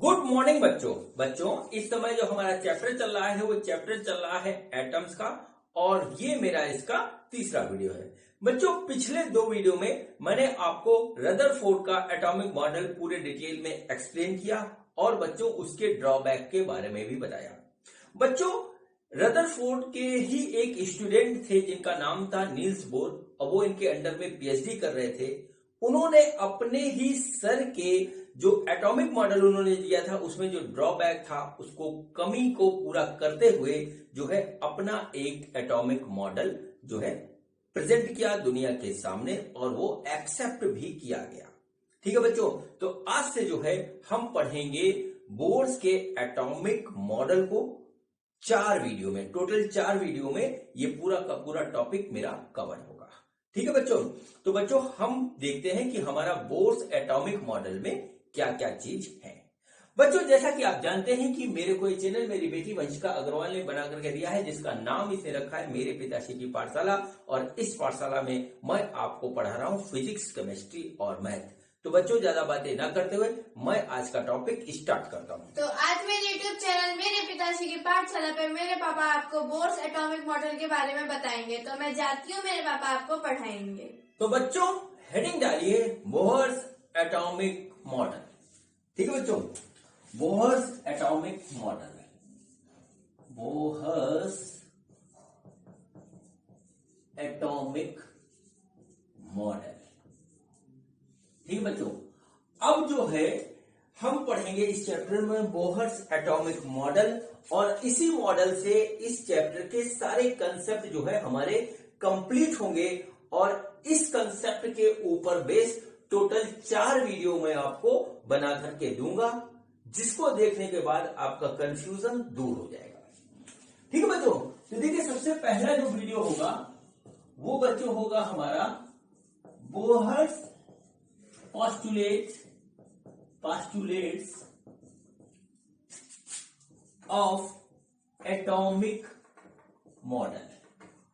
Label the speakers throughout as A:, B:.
A: Good morning बच्चों इस समय जो हमारा चैप्टर चल रहा है वो चैप्टर चल रहा है एटम्स का। और ये मेरा इसका तीसरा वीडियो है। बच्चों पिछले दो वीडियो में मैंने आपको रदरफोर्ड का एटॉमिक मॉडल पूरे डिटेल में एक्सप्लेन किया और बच्चों उसके ड्रॉबैक के बारे में भी बताया। बच्चों रदरफोर्ड के ही एक स्टूडेंट थे जिनका नाम था नील्स बोर और वो इनके अंडर में पीएचडी कर रहे थे। उन्होंने अपने ही सर के जो एटॉमिक मॉडल उन्होंने दिया था उसमें जो ड्रॉबैक था उसको कमी को पूरा करते हुए जो है अपना एक एटॉमिक मॉडल जो है प्रेजेंट किया दुनिया के सामने और वो एक्सेप्ट भी किया गया। ठीक है बच्चों, तो आज से जो है हम पढ़ेंगे बोर्स के एटॉमिक मॉडल को चार वीडियो में, टोटल 4 वीडियो में ये पूरा का पूरा टॉपिक मेरा कवर होगा। ठीक है बच्चों, तो बच्चों हम देखते हैं कि हमारा बोर्स एटॉमिक मॉडल में क्या क्या चीज है। बच्चों जैसा कि आप जानते हैं कि मेरे को ये चैनल मेरी बेटी वंशिका अग्रवाल ने बना करके दिया है जिसका नाम इसने रखा है मेरे पिताश्री की पाठशाला। और इस पाठशाला में मैं आपको पढ़ा रहा हूं फिजिक्स, केमिस्ट्री और मैथ। तो बच्चों ज्यादा बातें ना करते हुए मैं आज का टॉपिक स्टार्ट करता हूं।
B: तो आज मेरे यूट्यूब चैनल मेरे पिताश्री की पाठशाला पे मेरे पापा आपको बोर्स एटॉमिक मॉडल के बारे में बताएंगे। तो मैं जाती हूँ, मेरे पापा आपको पढ़ाएंगे।
A: तो बच्चों हेडिंग डालिए बोर्स एटॉमिक मॉडल। ठीक है बच्चों, Bohr's atomic model, Bohr's atomic model. ठीक है बच्चों, अब जो है हम पढ़ेंगे इस चैप्टर में बोर्स एटॉमिक मॉडल और इसी मॉडल से इस चैप्टर के सारे कंसेप्ट जो है हमारे कंप्लीट होंगे। और इस कंसेप्ट के ऊपर बेस टोटल 4 वीडियो मैं आपको बना करके दूंगा जिसको देखने के बाद आपका कंफ्यूजन दूर हो जाएगा। ठीक है बच्चों, तो देखिए सबसे पहला जो वीडियो होगा वो बच्चों होगा हमारा Bohr's postulates of atomic model.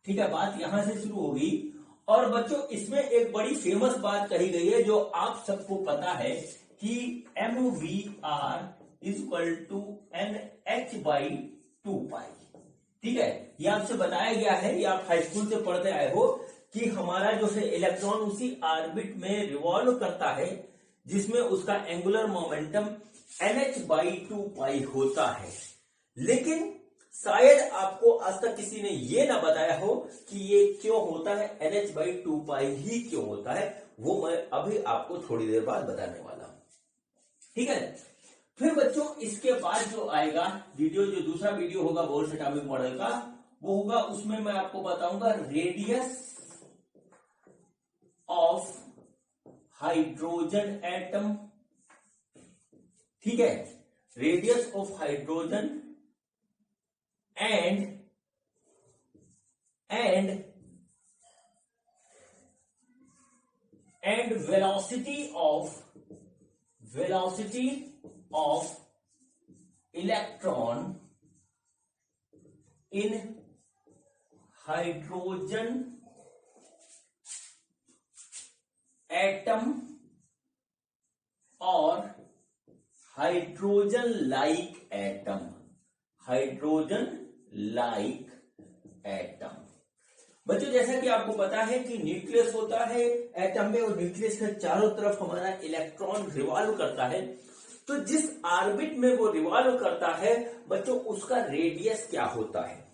A: ठीक है, बात यहां से शुरू होगी। और बच्चों इसमें एक बड़ी फेमस बात कही गई है जो आप सबको पता है कि MVR इक्वल टू NH/2π। ठीक है, ये आपसे बताया गया है, ये आप हाई स्कूल से पढ़ते आए हो कि हमारा जो है इलेक्ट्रॉन उसी ऑर्बिट में रिवॉल्व करता है जिसमें उसका एंगुलर मोमेंटम NH/2π होता है। लेकिन शायद आपको आज तक किसी ने ये ना बताया हो कि ये क्यों होता है, NH/2π ही क्यों होता है, वो मैं अभी आपको थोड़ी देर बाद बताने वाला हूं। ठीक है, फिर बच्चों इसके बाद जो आएगा वीडियो, जो दूसरा वीडियो होगा बोर्स एटॉमिक मॉडल का, वो होगा उसमें मैं आपको बताऊंगा रेडियस ऑफ हाइड्रोजन एटम। ठीक है, radius of hydrogen and velocity of electron in hydrogen atom और hydrogen like atom, hydrogen like atom. बच्चों जैसा कि आपको पता है कि न्यूक्लियस होता है एटम में और न्यूक्लियस के चारों तरफ हमारा इलेक्ट्रॉन रिवॉल्व करता है। तो जिस ऑर्बिट में वो रिवॉल्व करता है बच्चों उसका रेडियस क्या होता है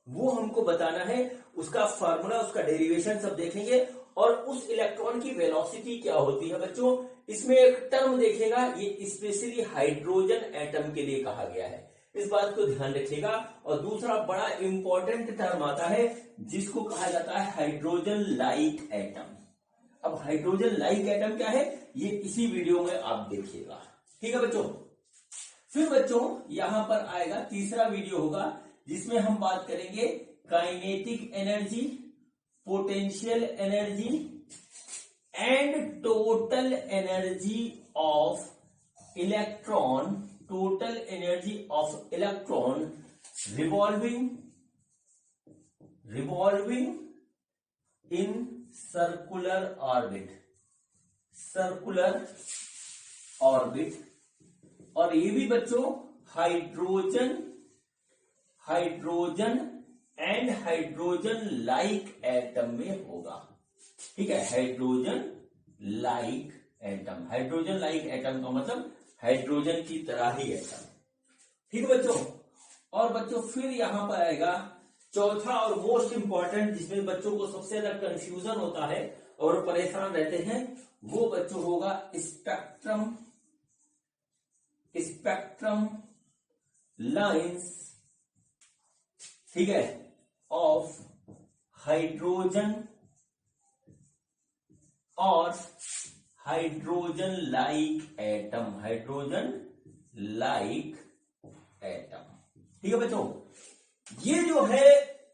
A: वो हमको बताना है। उसका फार्मूला, उसका डेरिवेशन सब देखेंगे और उस इलेक्ट्रॉन की वेलोसिटी क्या होती है। बच्चों इसमें एक टर्म देखेगा, ये स्पेशली हाइड्रोजन एटम के लिए कहा गया है, इस बात को ध्यान रखिएगा। और दूसरा बड़ा इंपॉर्टेंट टर्म आता है जिसको कहा जाता है हाइड्रोजन लाइक एटम। अब हाइड्रोजन लाइक एटम क्या है ये इसी वीडियो में आप देखिएगा। ठीक है बच्चों, फिर बच्चों यहां पर आएगा तीसरा वीडियो होगा जिसमें हम बात करेंगे kinetic energy, potential energy and total energy of electron, total energy of electron revolving in circular orbit और ये भी बच्चों hydrogen and hydrogen like atom में होगा। ठीक है, hydrogen like atom, hydrogen like atom का मतलब हाइड्रोजन की तरह ही एटम। ठीक है बच्चों, और बच्चों फिर यहां पर आएगा चौथा और मोस्ट इंपॉर्टेंट, जिसमें बच्चों को सबसे ज्यादा कंफ्यूजन होता है और परेशान रहते हैं, वो बच्चों होगा स्पेक्ट्रम लाइंस, ठीक है, ऑफ हाइड्रोजन और hydrogen like atom, hydrogen like atom. ठीक है बच्चों, ये जो है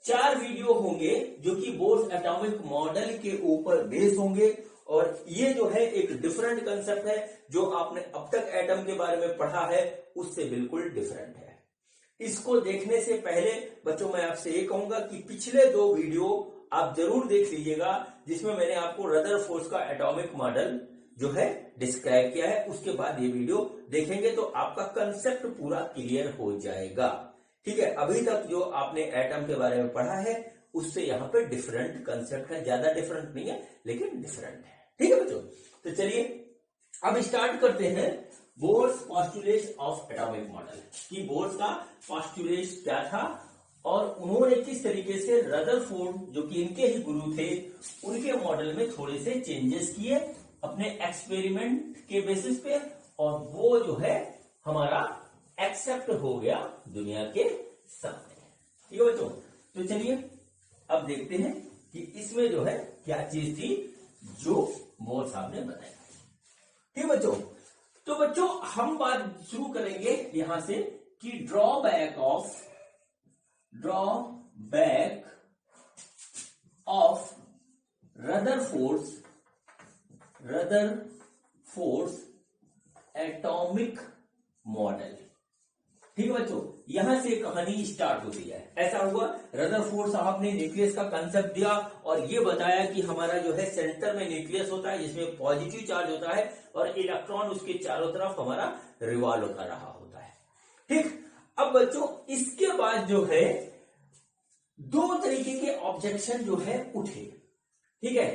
A: 4 वीडियो होंगे जो कि बोर्स एटॉमिक मॉडल के ऊपर बेस होंगे, और ये जो है एक डिफरेंट कंसेप्ट है, जो आपने अब तक एटम के बारे में पढ़ा है उससे बिल्कुल डिफरेंट है। इसको देखने से पहले बच्चों मैं आपसे ये कहूंगा कि पिछले 2 वीडियो आप जरूर देख लीजिएगा, जिसमें मैंने आपको रदरफोर्ड का एटॉमिक मॉडल जो है डिस्क्राइब किया है। उसके बाद ये वीडियो देखेंगे तो आपका कंसेप्ट पूरा क्लियर हो जाएगा। ठीक है, अभी तक जो आपने एटम के बारे में पढ़ा है उससे यहाँ पे डिफरेंट कंसेप्ट है, ज्यादा डिफरेंट नहीं है लेकिन डिफरेंट है। ठीक है बच्चों, तो चलिए अब स्टार्ट करते हैं Bohr's postulate of atomic model, कि बोर्स का पोस्टुलेट क्या था और उन्होंने किस तरीके से रदरफोर्ड, जो कि इनके ही गुरु थे, उनके मॉडल में थोड़े से चेंजेस किए अपने एक्सपेरिमेंट के बेसिस पे, और वो जो है हमारा एक्सेप्ट हो गया दुनिया के सामने। ठीक है बच्चों, तो चलिए अब देखते हैं कि इसमें जो है क्या चीज थी जो बोर साहब ने बताया। ठीक है बच्चों, तो बच्चों हम बात शुरू करेंगे यहां से कि drawback of Rutherford's atomic model. ठीक है बच्चों, यहां से कहानी स्टार्ट होती है। ऐसा हुआ, रदरफोर्ड साहब ने न्यूक्लियस का कंसेप्ट दिया और ये बताया कि हमारा जो है सेंटर में न्यूक्लियस होता है, जिसमें पॉजिटिव चार्ज होता है और इलेक्ट्रॉन उसके चारों तरफ हमारा रिवॉल्व कर रहा होता है। ठीक, अब बच्चों इसके बाद जो है 2 तरीके के ऑब्जेक्शन जो है उठे। ठीक है,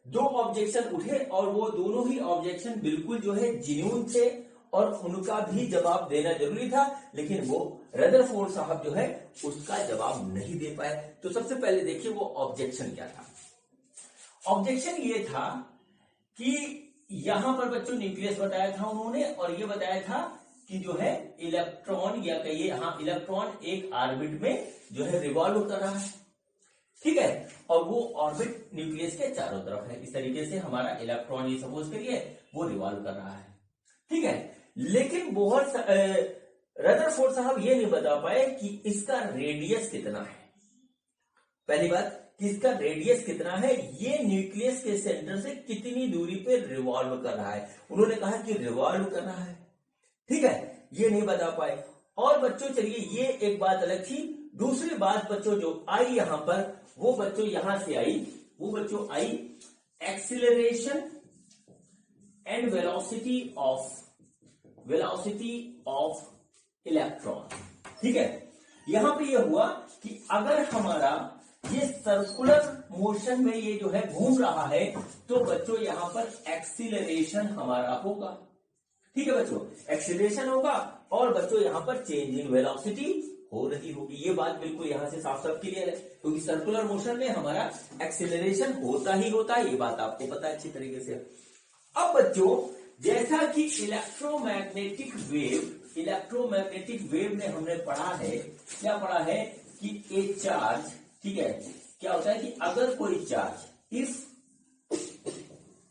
A: 2 ऑब्जेक्शन उठे और वो दोनों ही ऑब्जेक्शन बिल्कुल जो है जेन्युइन थे और उनका भी जवाब देना जरूरी था, लेकिन वो रदरफोर्ड साहब जो है उसका जवाब नहीं दे पाए। तो सबसे पहले देखिए वो ऑब्जेक्शन क्या था। ऑब्जेक्शन ये था कि यहां पर बच्चों न्यूक्लियस बताया था उन्होंने, और ये बताया था कि जो है इलेक्ट्रॉन, या कहिए हाँ इलेक्ट्रॉन एक ऑर्बिट में जो है रिवॉल्व कर रहा है। ठीक है, और वो ऑर्बिट न्यूक्लियस के चारों तरफ है। इस तरीके से हमारा इलेक्ट्रॉन, ये सपोज करिए, वो रिवॉल्व कर रहा है। ठीक है, लेकिन बहुत रदरफोर्ड साहब ये नहीं बता पाए कि इसका रेडियस कितना है। पहली बात कि इसका रेडियस कितना है, ये न्यूक्लियस के सेंटर से कितनी दूरी पे रिवॉल्व कर रहा है। उन्होंने कहा कि रिवॉल्व कर रहा है। ठीक है, ये नहीं बता पाए। और बच्चों चलिए ये एक बात अलग थी। दूसरी बात बच्चों जो आई यहां पर, वो बच्चों यहां से आई, वो बच्चों आई acceleration and velocity of electron. ठीक है, यहां पे ये हुआ कि अगर हमारा ये सर्कुलर मोशन में ये जो है घूम रहा है, तो बच्चों यहां पर एक्सीलरेशन हमारा होगा। ठीक है बच्चों, एक्सीलरेशन होगा और बच्चों यहां पर चेंज इन वेलोसिटी हो रही होगी। ये बात बिल्कुल यहां से साफ साफ क्लियर है, क्योंकि सर्कुलर मोशन में हमारा एक्सीलरेशन होता ही होता है। ये बात आपको पता है अच्छी तरीके से। अब बच्चों जैसा कि इलेक्ट्रोमैग्नेटिक वेव में हमने पढ़ा है, क्या पढ़ा है कि ए चार्ज, ठीक है, क्या होता है कि अगर कोई charge,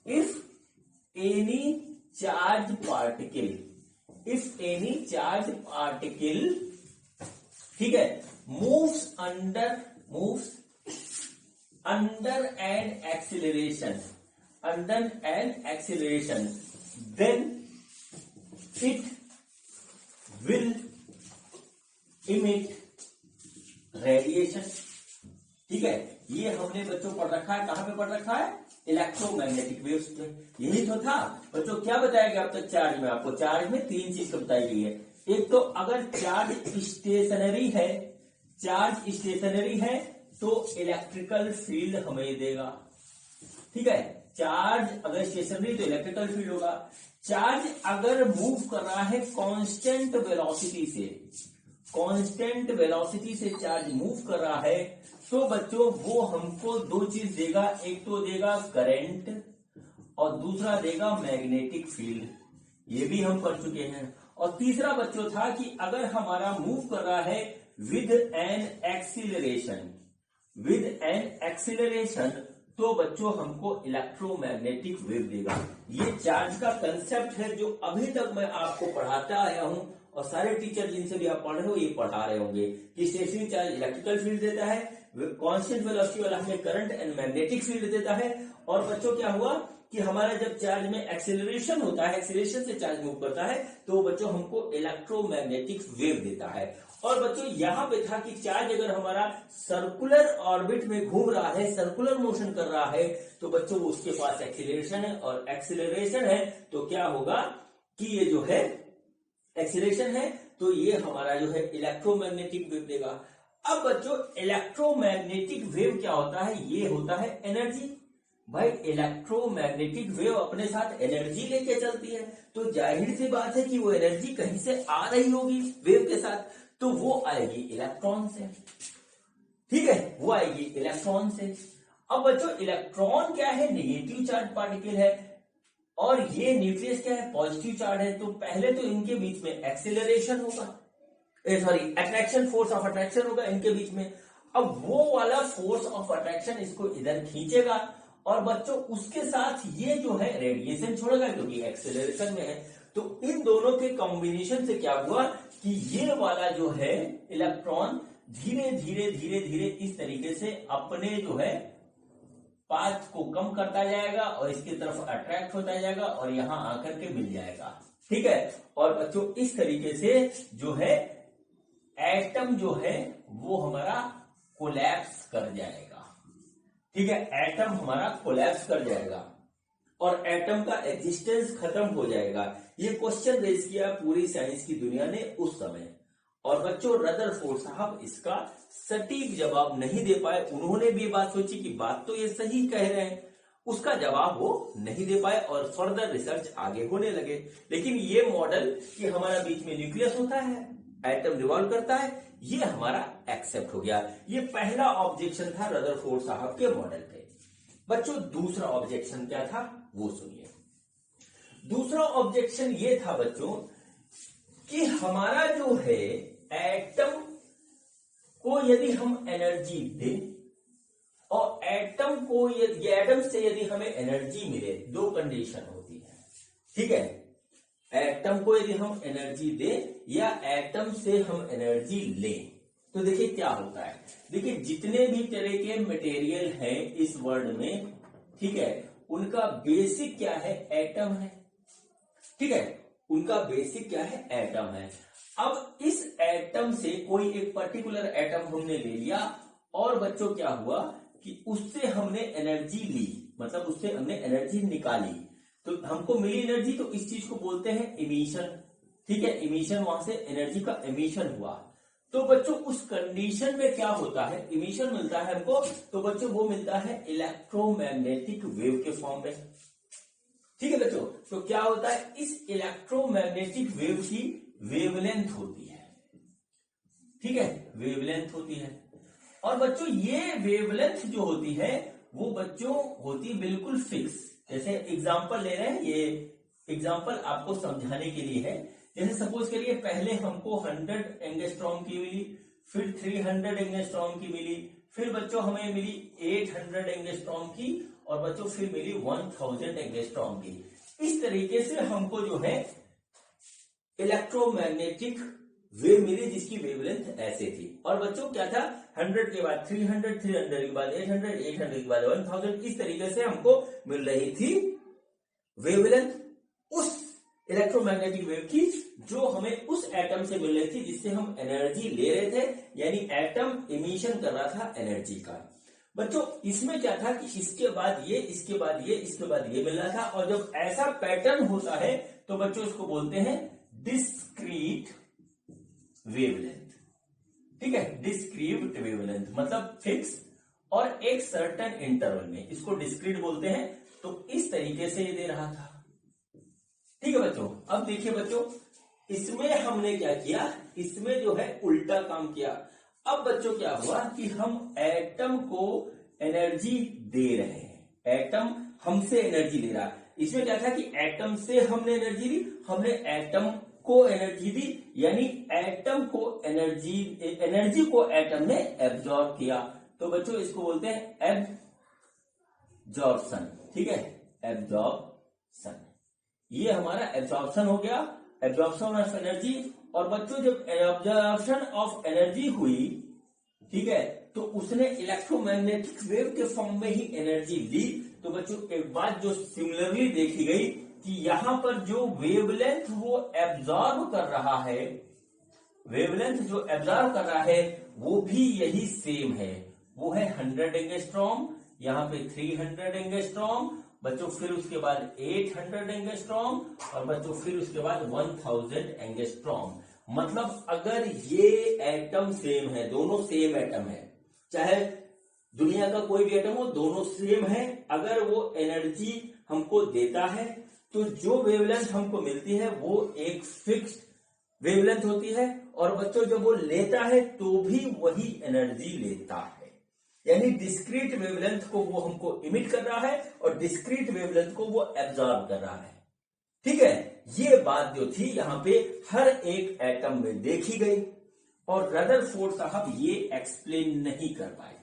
A: if any charge particle, ठीक है, moves under an acceleration, then it will emit radiation। ठीक है, ये हमने बच्चों पढ़ रखा है, कहां पे पढ़ रखा है, इलेक्ट्रोमैग्नेटिक वेव्स पे। यही तो था बच्चों। क्या बताया गया अब तक चार्ज में? आपको चार्ज में तीन चीज बताई गई है। एक तो अगर चार्ज स्टेशनरी है, चार्ज स्टेशनरी है तो इलेक्ट्रिकल फील्ड हमें देगा। ठीक है, चार्ज अगर स्टेशनरी तो इलेक्ट्रिकल फील्ड होगा। चार्ज अगर मूव कर रहा है कांस्टेंट वेलोसिटी से, कांस्टेंट वेलोसिटी से चार्ज मूव कर रहा है तो बच्चों वो हमको दो चीज देगा। एक तो देगा करंट और दूसरा देगा मैग्नेटिक फील्ड। ये भी हम कर चुके हैं। और तीसरा बच्चों था कि अगर हमारा मूव कर रहा है with an acceleration, with an acceleration तो बच्चों हमको इलेक्ट्रोमैग्नेटिक वेव देगा। ये चार्ज का कंसेप्ट है जो अभी तक मैं आपको पढ़ाता आया हूं और सारे टीचर जिनसे भी आप पढ़ रहे हो ये पढ़ा रहे होंगे कि स्टेशनरी चार्ज इलेक्ट्रिकल फील्ड देता है, कांस्टेंट वेलोसिटी वाला हमें करंट एंड मैग्नेटिक फील्ड देता है। और बच्चों क्या हुआ कि हमारा जब चार्ज में एक्सेलरेशन होता है, एक्सेलरेशन से चार्ज मूव करता है तो बच्चों हमको इलेक्ट्रोमैग्नेटिक वेव देता है। और बच्चों यहां पे था कि चार्ज अगर हमारा सर्कुलर ऑर्बिट में घूम रहा है, सर्कुलर मोशन कर रहा है तो बच्चों उसके पास एक्सीलरेशन है, और एक्सीलरेशन है तो क्या होगा कि ये जो है एक्सीलरेशन है तो ये हमारा जो है इलेक्ट्रोमैग्नेटिक वेव देगा। अब बच्चों इलेक्ट्रोमैग्नेटिक वेव क्या होता है? ये होता है एनर्जी। भाई इलेक्ट्रोमैग्नेटिक वेव अपने साथ एनर्जी लेके चलती है तो जाहिर सी बात है कि वो एनर्जी कहीं से आ रही होगी वेव के साथ, तो वो आएगी इलेक्ट्रॉन से। ठीक है, वो आएगी इलेक्ट्रॉन से। अब बच्चों इलेक्ट्रॉन क्या है? नेगेटिव चार्ज पार्टिकल है और ये न्यूक्लियस क्या है? पॉजिटिव चार्ज है। तो पहले तो इनके बीच में एक्सीलरेशन होगा, sorry attraction, force of attraction होगा इनके बीच में। अब वो वाला फोर्स ऑफ अट्रैक्शन इसको इधर खींचेगा और बच्चों उसके साथ ये जो है रेडिएशन छोड़ेगा क्योंकि एक्सेलरेशन में है। तो इन दोनों के कॉम्बिनेशन से क्या हुआ कि ये वाला जो है इलेक्ट्रॉन धीरे धीरे धीरे धीरे इस तरीके से अपने जो है पाथ को कम करता जाएगा और इसकी तरफ अट्रैक्ट होता जाएगा और यहां आकर के मिल जाएगा। ठीक है, और बच्चों इस तरीके से जो है एटम जो है वो हमारा कोलैप्स कर जाएगा। ठीक है, एटम हमारा कोलैप्स कर जाएगा और एटम का एग्जिस्टेंस खत्म हो जाएगा। ये क्वेश्चन रेज किया पूरी साइंस की दुनिया ने उस समय, और बच्चों रदरफोर्ड साहब इसका सटीक जवाब नहीं दे पाए। उन्होंने भी बात सोची कि बात तो ये सही कह रहे हैं, उसका जवाब वो नहीं दे पाए और फर्दर रिसर्च आगे होने लगे। लेकिन ये मॉडल कि हमारा बीच में न्यूक्लियस होता है, एटम रिवॉल्व करता है, ये हमारा एक्सेप्ट हो गया। ये पहला ऑब्जेक्शन था रदरफोर्ड साहब के मॉडल पे। बच्चों दूसरा ऑब्जेक्शन क्या था वो सुनिए। दूसरा ऑब्जेक्शन ये था बच्चों कि हमारा जो है एटम को यदि हम एनर्जी दें और एटम को एटम से यदि हमें एनर्जी मिले, दो कंडीशन होती है। ठीक है, एटम को यदि हम एनर्जी दें या एटम से हम एनर्जी लें तो देखिए क्या होता है। देखिए जितने भी तरह के मटेरियल हैं इस वर्ल्ड में, ठीक है, उनका बेसिक क्या है? एटम है। ठीक है, उनका बेसिक क्या है? एटम है। अब इस एटम से कोई एक पर्टिकुलर एटम हमने ले लिया और बच्चों क्या हुआ कि उससे हमने एनर्जी ली, मतलब उससे हमने एनर्जी निकाली तो हमको मिली एनर्जी, तो इस चीज को बोलते हैं इमिशन। ठीक है, इमिशन, वहां से एनर्जी का इमिशन हुआ। तो बच्चों उस कंडीशन में क्या होता है? इमिशन मिलता है हमको, तो बच्चों वो मिलता है इलेक्ट्रोमैग्नेटिक वेव के फॉर्म में। ठीक है बच्चों, तो क्या होता है? इस इलेक्ट्रोमैग्नेटिक वेव की वेवलेंथ होती है। ठीक है, वेवलेंथ होती है। और बच्चों ये वेवलेंथ जो होती है वो बच्चों होती बिल्कुल फिक्स। जैसे एग्जांपल ले रहे हैं, ये एग्जांपल आपको समझाने के लिए है। जैसे सपोज करिए पहले हमको 100 एंगस्ट्रॉम की मिली, फिर 300 एंगस्ट्रॉम की मिली, फिर बच्चों हमें मिली 800 एंगस्ट्रॉम की और बच्चों फिर मिली 1000 एंगस्ट्रॉम की। इस तरीके से हमको जो है इलेक्ट्रोमैग्नेटिक वेव मिली जिसकी वेवलेंथ ऐसे थी। और बच्चों क्या था? 100 के बाद 300, 300 के बाद 800, 800 के बाद 1000, इस तरीके से हमको मिल रही थी वेवलेंथ उस इलेक्ट्रोमैग्नेटिक वेव की जो हमें उस एटम से मिल रही थी जिससे हम एनर्जी ले रहे थे, यानी एटम इमिशन कर रहा था एनर्जी का। बच्चों इसमें क्या था कि इसके बाद ये, इसके बाद ये, इसके बाद ये मिलना था, और जब ऐसा पैटर्न होता है तो बच्चों इसको बोलते हैं डिस्क्रीट वेवलेंथ। ठीक है, डिस्क्रीट वेवलेंथ मतलब फिक्स और एक सर्टेन इंटरवल में, इसको डिस्क्रीट बोलते हैं। तो इस तरीके से ये दे रहा था। ठीक है बच्चों, अब देखिए बच्चों इसमें हमने क्या किया, इसमें जो है उल्टा काम किया। अब बच्चों क्या हुआ कि हम एटम को एनर्जी दे रहे हैं, एटम हमसे एनर्जी ले रहा है। इसमें क्या था कि एटम से हमने एनर्जी दी, हमने एटम को एनर्जी दी, यानी एटम को एनर्जी को एटम ने एब्जॉर्ब किया। तो बच्चों इसको बोलते हैं एब्जॉर्प्शन। ठीक है, एब्जॉर्प्शन, ये हमारा एब्जॉर्प्शन हो गया, एब्जॉर्प्शन ऑफ एनर्जी। और बच्चों जब एब्जॉर्प्शन ऑफ एनर्जी हुई, ठीक है, तो उसने इलेक्ट्रोमैग्नेटिक वेव के फॉर्म में ही एनर्जी ली। तो बच्चों एक बात जो सिमिलरली देखी गई कि यहां पर जो वेवलेंथ वो एब्जॉर्ब कर रहा है, वेवलेंथ जो एब्जॉर्ब कर रहा है वो भी यही सेम है, वो है 100 एंगस्ट्रॉम, यहाँ पे 300 एंगस्ट्रॉम बच्चों, फिर उसके बाद 800 एंगस्ट्रॉम, और बच्चों फिर उसके बाद 1000 एंगस्ट्रॉम। मतलब अगर ये एटम सेम है, दोनों सेम एटम है, चाहे दुनिया का कोई भी एटम हो, दोनों सेम है, अगर वो एनर्जी हमको देता है तो जो वेवलेंथ हमको मिलती है वो एक फिक्स्ड वेवलेंथ होती है। और बच्चों जब वो लेता है तो भी वही एनर्जी लेता है, यानी डिस्क्रीट वेवलेंथ को वो हमको इमिट कर रहा है और डिस्क्रीट वेवलेंथ को वो एब्जॉर्ब कर रहा है। ठीक है, ये बात जो थी यहां पे हर एक एटम में देखी गई, और रदरफोर्ड साहब ये एक्सप्लेन नहीं कर पाए।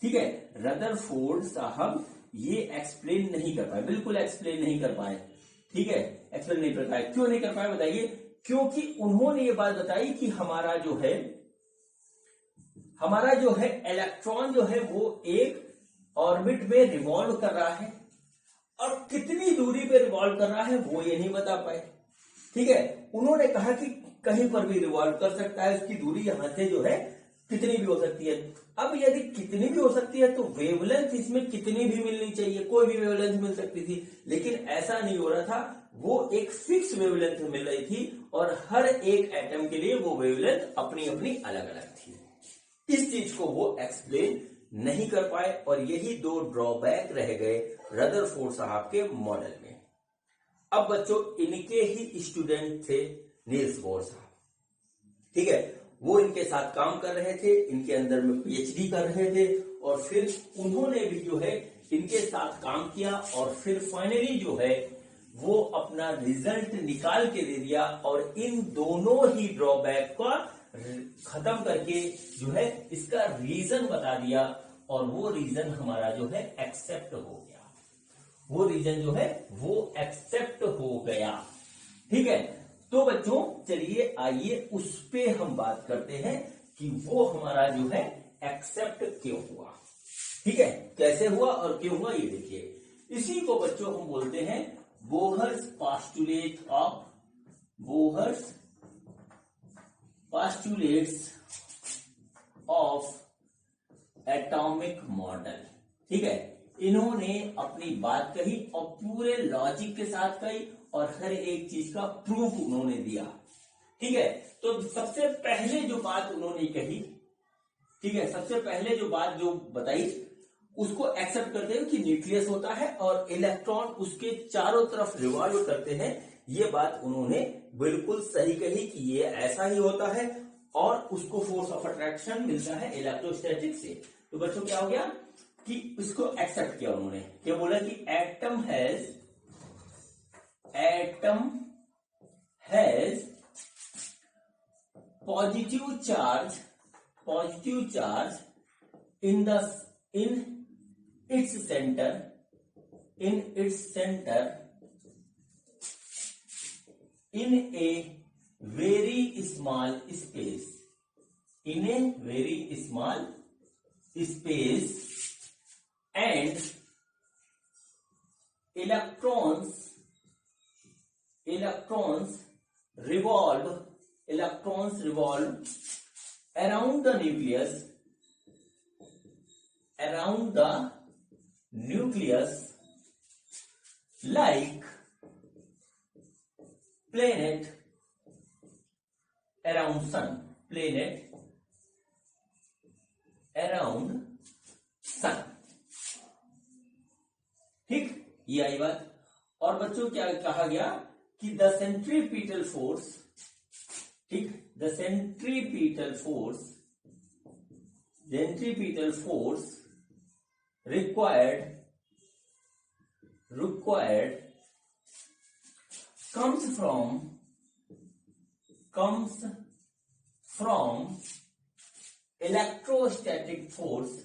A: ठीक है, रदरफोर्ड साहब ये एक्सप्लेन नहीं कर पाए, बिल्कुल एक्सप्लेन नहीं कर पाए। ठीक है, एक्सप्लेन नहीं कर पाए, क्यों नहीं कर पाए बताइए? क्योंकि उन्होंने ये बात बताई कि हमारा जो है इलेक्ट्रॉन जो है वो एक ऑर्बिट में रिवॉल्व कर रहा है, और कितनी दूरी पे रिवॉल्व कर रहा है वो ये नहीं बता पाए। ठीक है, उन्होंने कहा कि कहीं पर भी रिवॉल्व कर सकता है, उसकी दूरी यहां से जो है कितनी भी हो सकती है। अब यदि कितनी भी हो सकती है तो वेवलेंथ इसमें कितनी भी मिलनी चाहिए, कोई भी वेवलेंथ मिल सकती थी, लेकिन ऐसा नहीं हो रहा था, वो एक फिक्स वेवलेंथ मिल रही थी, और हर एक एटम के लिए वो वेवलेंथ अपनी अपनी अलग अलग थी। इस चीज को वो एक्सप्लेन नहीं कर पाए, और यही दो ड्रॉबैक रह गए रदरफोर्ड साहब के मॉडल में। अब बच्चों इनके ही स्टूडेंट थे नील्स बोर साहब। ठीक है, वो इनके साथ काम कर रहे थे, इनके अंदर में पीएचडी कर रहे थे, और फिर उन्होंने भी जो है इनके साथ काम किया, और फिर फाइनली जो है वो अपना रिजल्ट निकाल के दे दिया, और इन दोनों ही ड्रॉबैक का खत्म करके जो है इसका रीजन बता दिया, और वो रीजन हमारा जो है एक्सेप्ट हो गया, वो रीजन जो है वो एक्सेप्ट हो गया। ठीक है, तो बच्चों चलिए आइए उस पे हम बात करते हैं कि वो हमारा जो है एक्सेप्ट क्यों हुआ। ठीक है, कैसे हुआ और क्यों हुआ ये देखिए। इसी को बच्चों हम बोलते हैं Bohr's postulate of, Bohr's postulates of atomic model. ठीक है, इन्होंने अपनी बात कही और पूरे लॉजिक के साथ कही, और हर एक चीज का प्रूफ उन्होंने दिया। ठीक है, तो सबसे पहले जो बात उन्होंने कही, ठीक है, सबसे पहले जो बात जो बताई उसको एक्सेप्ट करते हैं कि न्यूक्लियस होता है और इलेक्ट्रॉन उसके चारों तरफ रिवॉल्व करते हैं। ये बात उन्होंने बिल्कुल सही कही कि ये ऐसा ही होता है, और उसको फोर्स ऑफ अट्रैक्शन मिलता है इलेक्ट्रोस्टैटिक से। तो बच्चों क्या हो गया कि इसको एक्सेप्ट किया उन्होंने, क्या बोला कि atom has positive charge in its center in a very small space, in a very small space, and electrons revolve around the nucleus around the nucleus like planet around sun, planet around sun। ठीक, ये आई बात। और बच्चों क्या कहा गया कि the centripetal force, ठीक, the centripetal force required comes from electrostatic force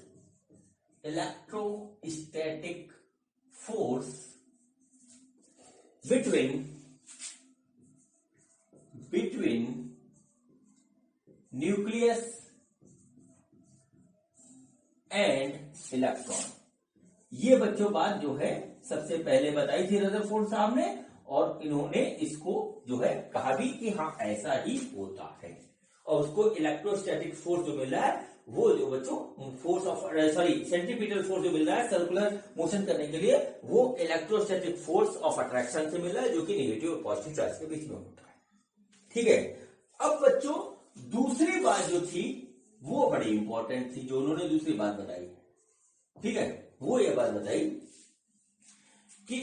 A: between nucleus and electron. ये बच्चों बात जो है सबसे पहले बताई थी रदरफोर्ड साहब ने, और इन्होंने इसको जो है कहा भी कि हाँ ऐसा ही होता है। और उसको इलेक्ट्रोस्टैटिक फोर्स जो मिल रहा है वो जो बच्चों फोर्स ऑफ सेंट्रीपिटल फोर्स जो मिल रहा है सर्कुलर मोशन करने के लिए, वो इलेक्ट्रोस्टैटिक फोर्स ऑफ अट्रैक्शन से मिल रहा है, जो कि नेगेटिव और पॉजिटिव चार्ज के बीच में होता है। ठीक है, अब बच्चों दूसरी बात जो थी वो बड़ी इंपॉर्टेंट थी, जो उन्होंने दूसरी बात बताई। ठीक है, वो ये बात बताई कि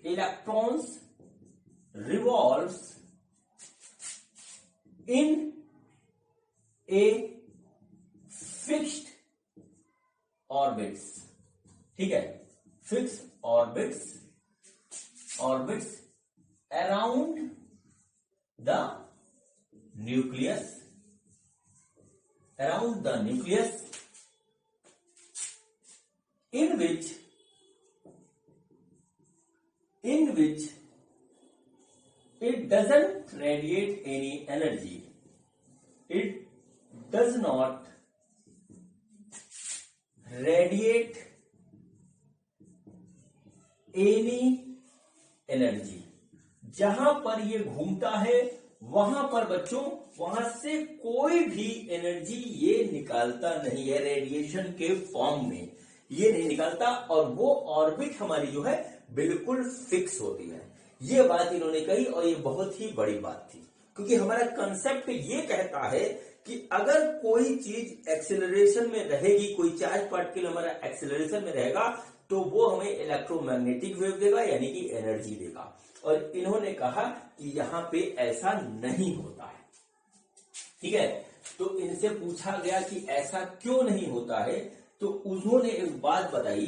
A: electrons revolves in a fixed orbits. ठीक है, fix orbits around the nucleus in which it doesn't radiate any energy. It does not radiate any energy। जहां पर ये घूमता है वहां पर बच्चों वहां से कोई भी एनर्जी ये निकालता नहीं है, रेडिएशन के फॉर्म में ये नहीं निकालता, और वो ऑर्बिट हमारी जो है बिल्कुल फिक्स होती है। ये बात इन्होंने कही और ये बहुत ही बड़ी बात थी, क्योंकि हमारा कंसेप्ट ये कहता है कि अगर कोई चीज एक्सेलरेशन में रहेगी, कोई चार्ज पार्टिकल हमारा एक्सेलरेशन में रहेगा, तो वो हमें इलेक्ट्रोमैग्नेटिक वेव देगा, यानी कि एनर्जी देगा। और इन्होंने कहा कि यहां पे ऐसा नहीं होता है। ठीक है, तो इनसे पूछा गया कि ऐसा क्यों नहीं होता है, तो उन्होंने एक बात बताई।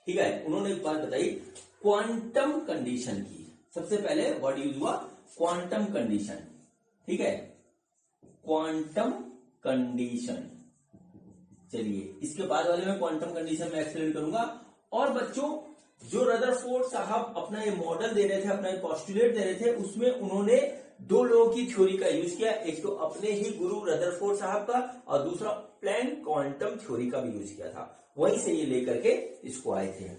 A: ठीक है, उन्होंने एक बात बताई क्वांटम कंडीशन की। सबसे पहले वर्ड यूज हुआ क्वांटम कंडीशन। ठीक है, क्वांटम कंडीशन। चलिए, इसके बाद वाले में क्वांटम कंडीशन में एक्सप्लेन करूंगा। और बच्चों जो रदरफोर्ड साहब अपना ये मॉडल दे रहे थे, अपना ये पोस्टुलेट दे रहे थे, उसमें उन्होंने दो लोगों की थ्योरी का यूज किया। एक तो अपने ही गुरु रदरफोर्ड साहब का, और दूसरा प्लैंक क्वांटम थ्योरी का भी यूज किया था। वहीं से ये लेकर के इसको आए थे।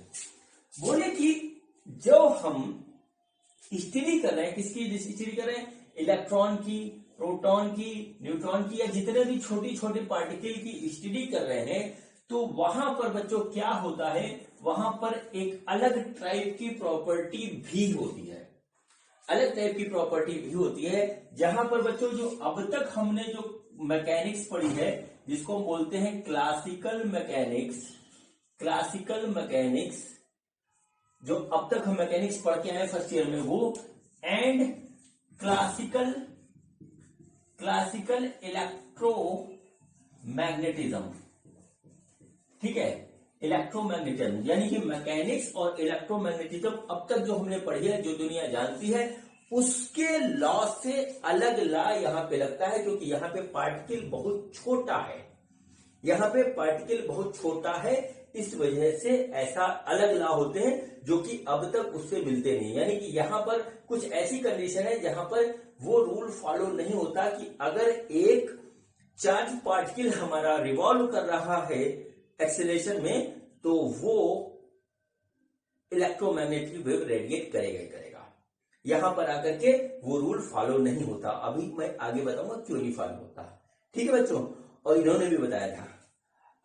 A: बोले कि जब हम स्टडी कर रहे हैं, किसकी स्टडी कर रहे हैं, इलेक्ट्रॉन की, प्रोटॉन की, न्यूट्रॉन की, या जितने भी छोटी छोटी पार्टिकल की स्टडी कर रहे हैं, तो वहां पर बच्चों क्या होता है, वहां पर एक अलग टाइप की प्रॉपर्टी भी होती है। अलग टाइप की प्रॉपर्टी भी होती है, जहां पर बच्चों जो अब तक हमने जो मैकेनिक्स पढ़ी है, जिसको हम बोलते हैं क्लासिकल मैकेनिक्स, जो अब तक हम मैकेनिक्स पढ़ के आए फर्स्ट ईयर में, वो एंड क्लासिकल इलेक्ट्रोमैग्नेटिज्म। ठीक है, इलेक्ट्रोमैग्नेटिज्म यानी कि मैकेनिक्स और इलेक्ट्रोमैग्नेटिज्म अब तक जो हमने पढ़ी है, जो दुनिया जानती है, उसके लॉ से अलग लॉ यहां पे लगता है, क्योंकि यहां पे पार्टिकल बहुत छोटा है। यहां पे पार्टिकल बहुत छोटा है, इस वजह से ऐसा अलग लॉ होते हैं जो कि अब तक उससे मिलते नहीं। यानी कि यहां पर कुछ ऐसी कंडीशन है जहां पर वो रूल फॉलो नहीं होता कि अगर एक चार्ज पार्टिकल हमारा रिवॉल्व कर रहा है एक्सेलरेशन में, तो वो इलेक्ट्रोमैग्नेटिक वेव रेडिएट करेगा। यहां पर आकर के वो रूल फॉलो नहीं होता। अभी मैं आगे बताऊंगा क्यों नहीं फॉलो होता। ठीक है बच्चों, और इन्होंने भी बताया था।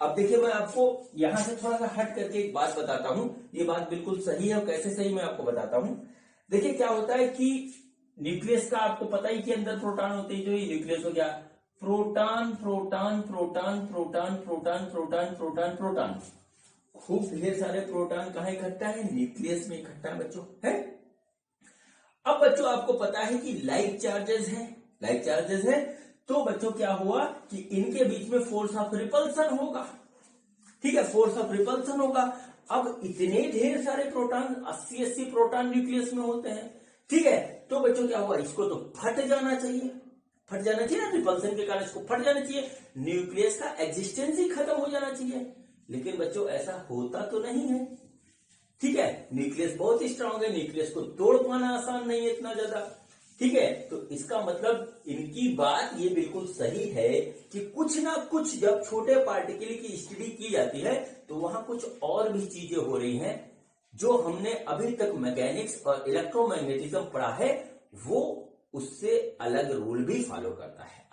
A: अब देखिए मैं आपको यहां से थोड़ा सा हट करके एक बात बताता हूं, ये बात बिल्कुल सही है और कैसे सही मैं आपको बताता हूं। देखिए क्या होता है कि न्यूक्लियस का आपको पता ही कि अंदर प्रोटॉन होते हैं, जो ये न्यूक्लियस हो गया, proton proton proton proton proton proton proton proton, खूब ढेर सारे प्रोटॉन कहाँ इकट्ठा है, न्यूक्लियस में इकट्ठा है बच्चों, है। अब बच्चों आपको पता है कि लाइक चार्जेस है, तो बच्चों क्या हुआ कि इनके बीच में फोर्स ऑफ रिपल्सन होगा, ठीक है, फोर्स ऑफ रिपल्सन होगा। अब इतने ढेर सारे प्रोटॉन 80 प्रोटॉन न्यूक्लियस में होते हैं, ठीक है, तो बच्चों क्या हुआ, इसको तो फट जाना चाहिए ना, रिपल्सन के कारण इसको फट जाना चाहिए, न्यूक्लियस का एग्जिस्टेंस ही खत्म हो जाना चाहिए। लेकिन बच्चों ऐसा होता तो नहीं है, ठीक है, न्यूक्लियस बहुत स्ट्रांग है, न्यूक्लियस को तोड़ पाना आसान नहीं है इतना ज्यादा, ठीक है। तो इसका मतलब इनकी बात ये बिल्कुल सही है कि कुछ ना कुछ जब छोटे पार्टिकल की स्टडी की जाती है तो वहां कुछ और भी चीजें हो रही हैं जो हमने अभी तक मैकेनिक्स और इलेक्ट्रोमैग्नेटिज्म पढ़ा है, वो उससे अलग रूल भी फॉलो करता है,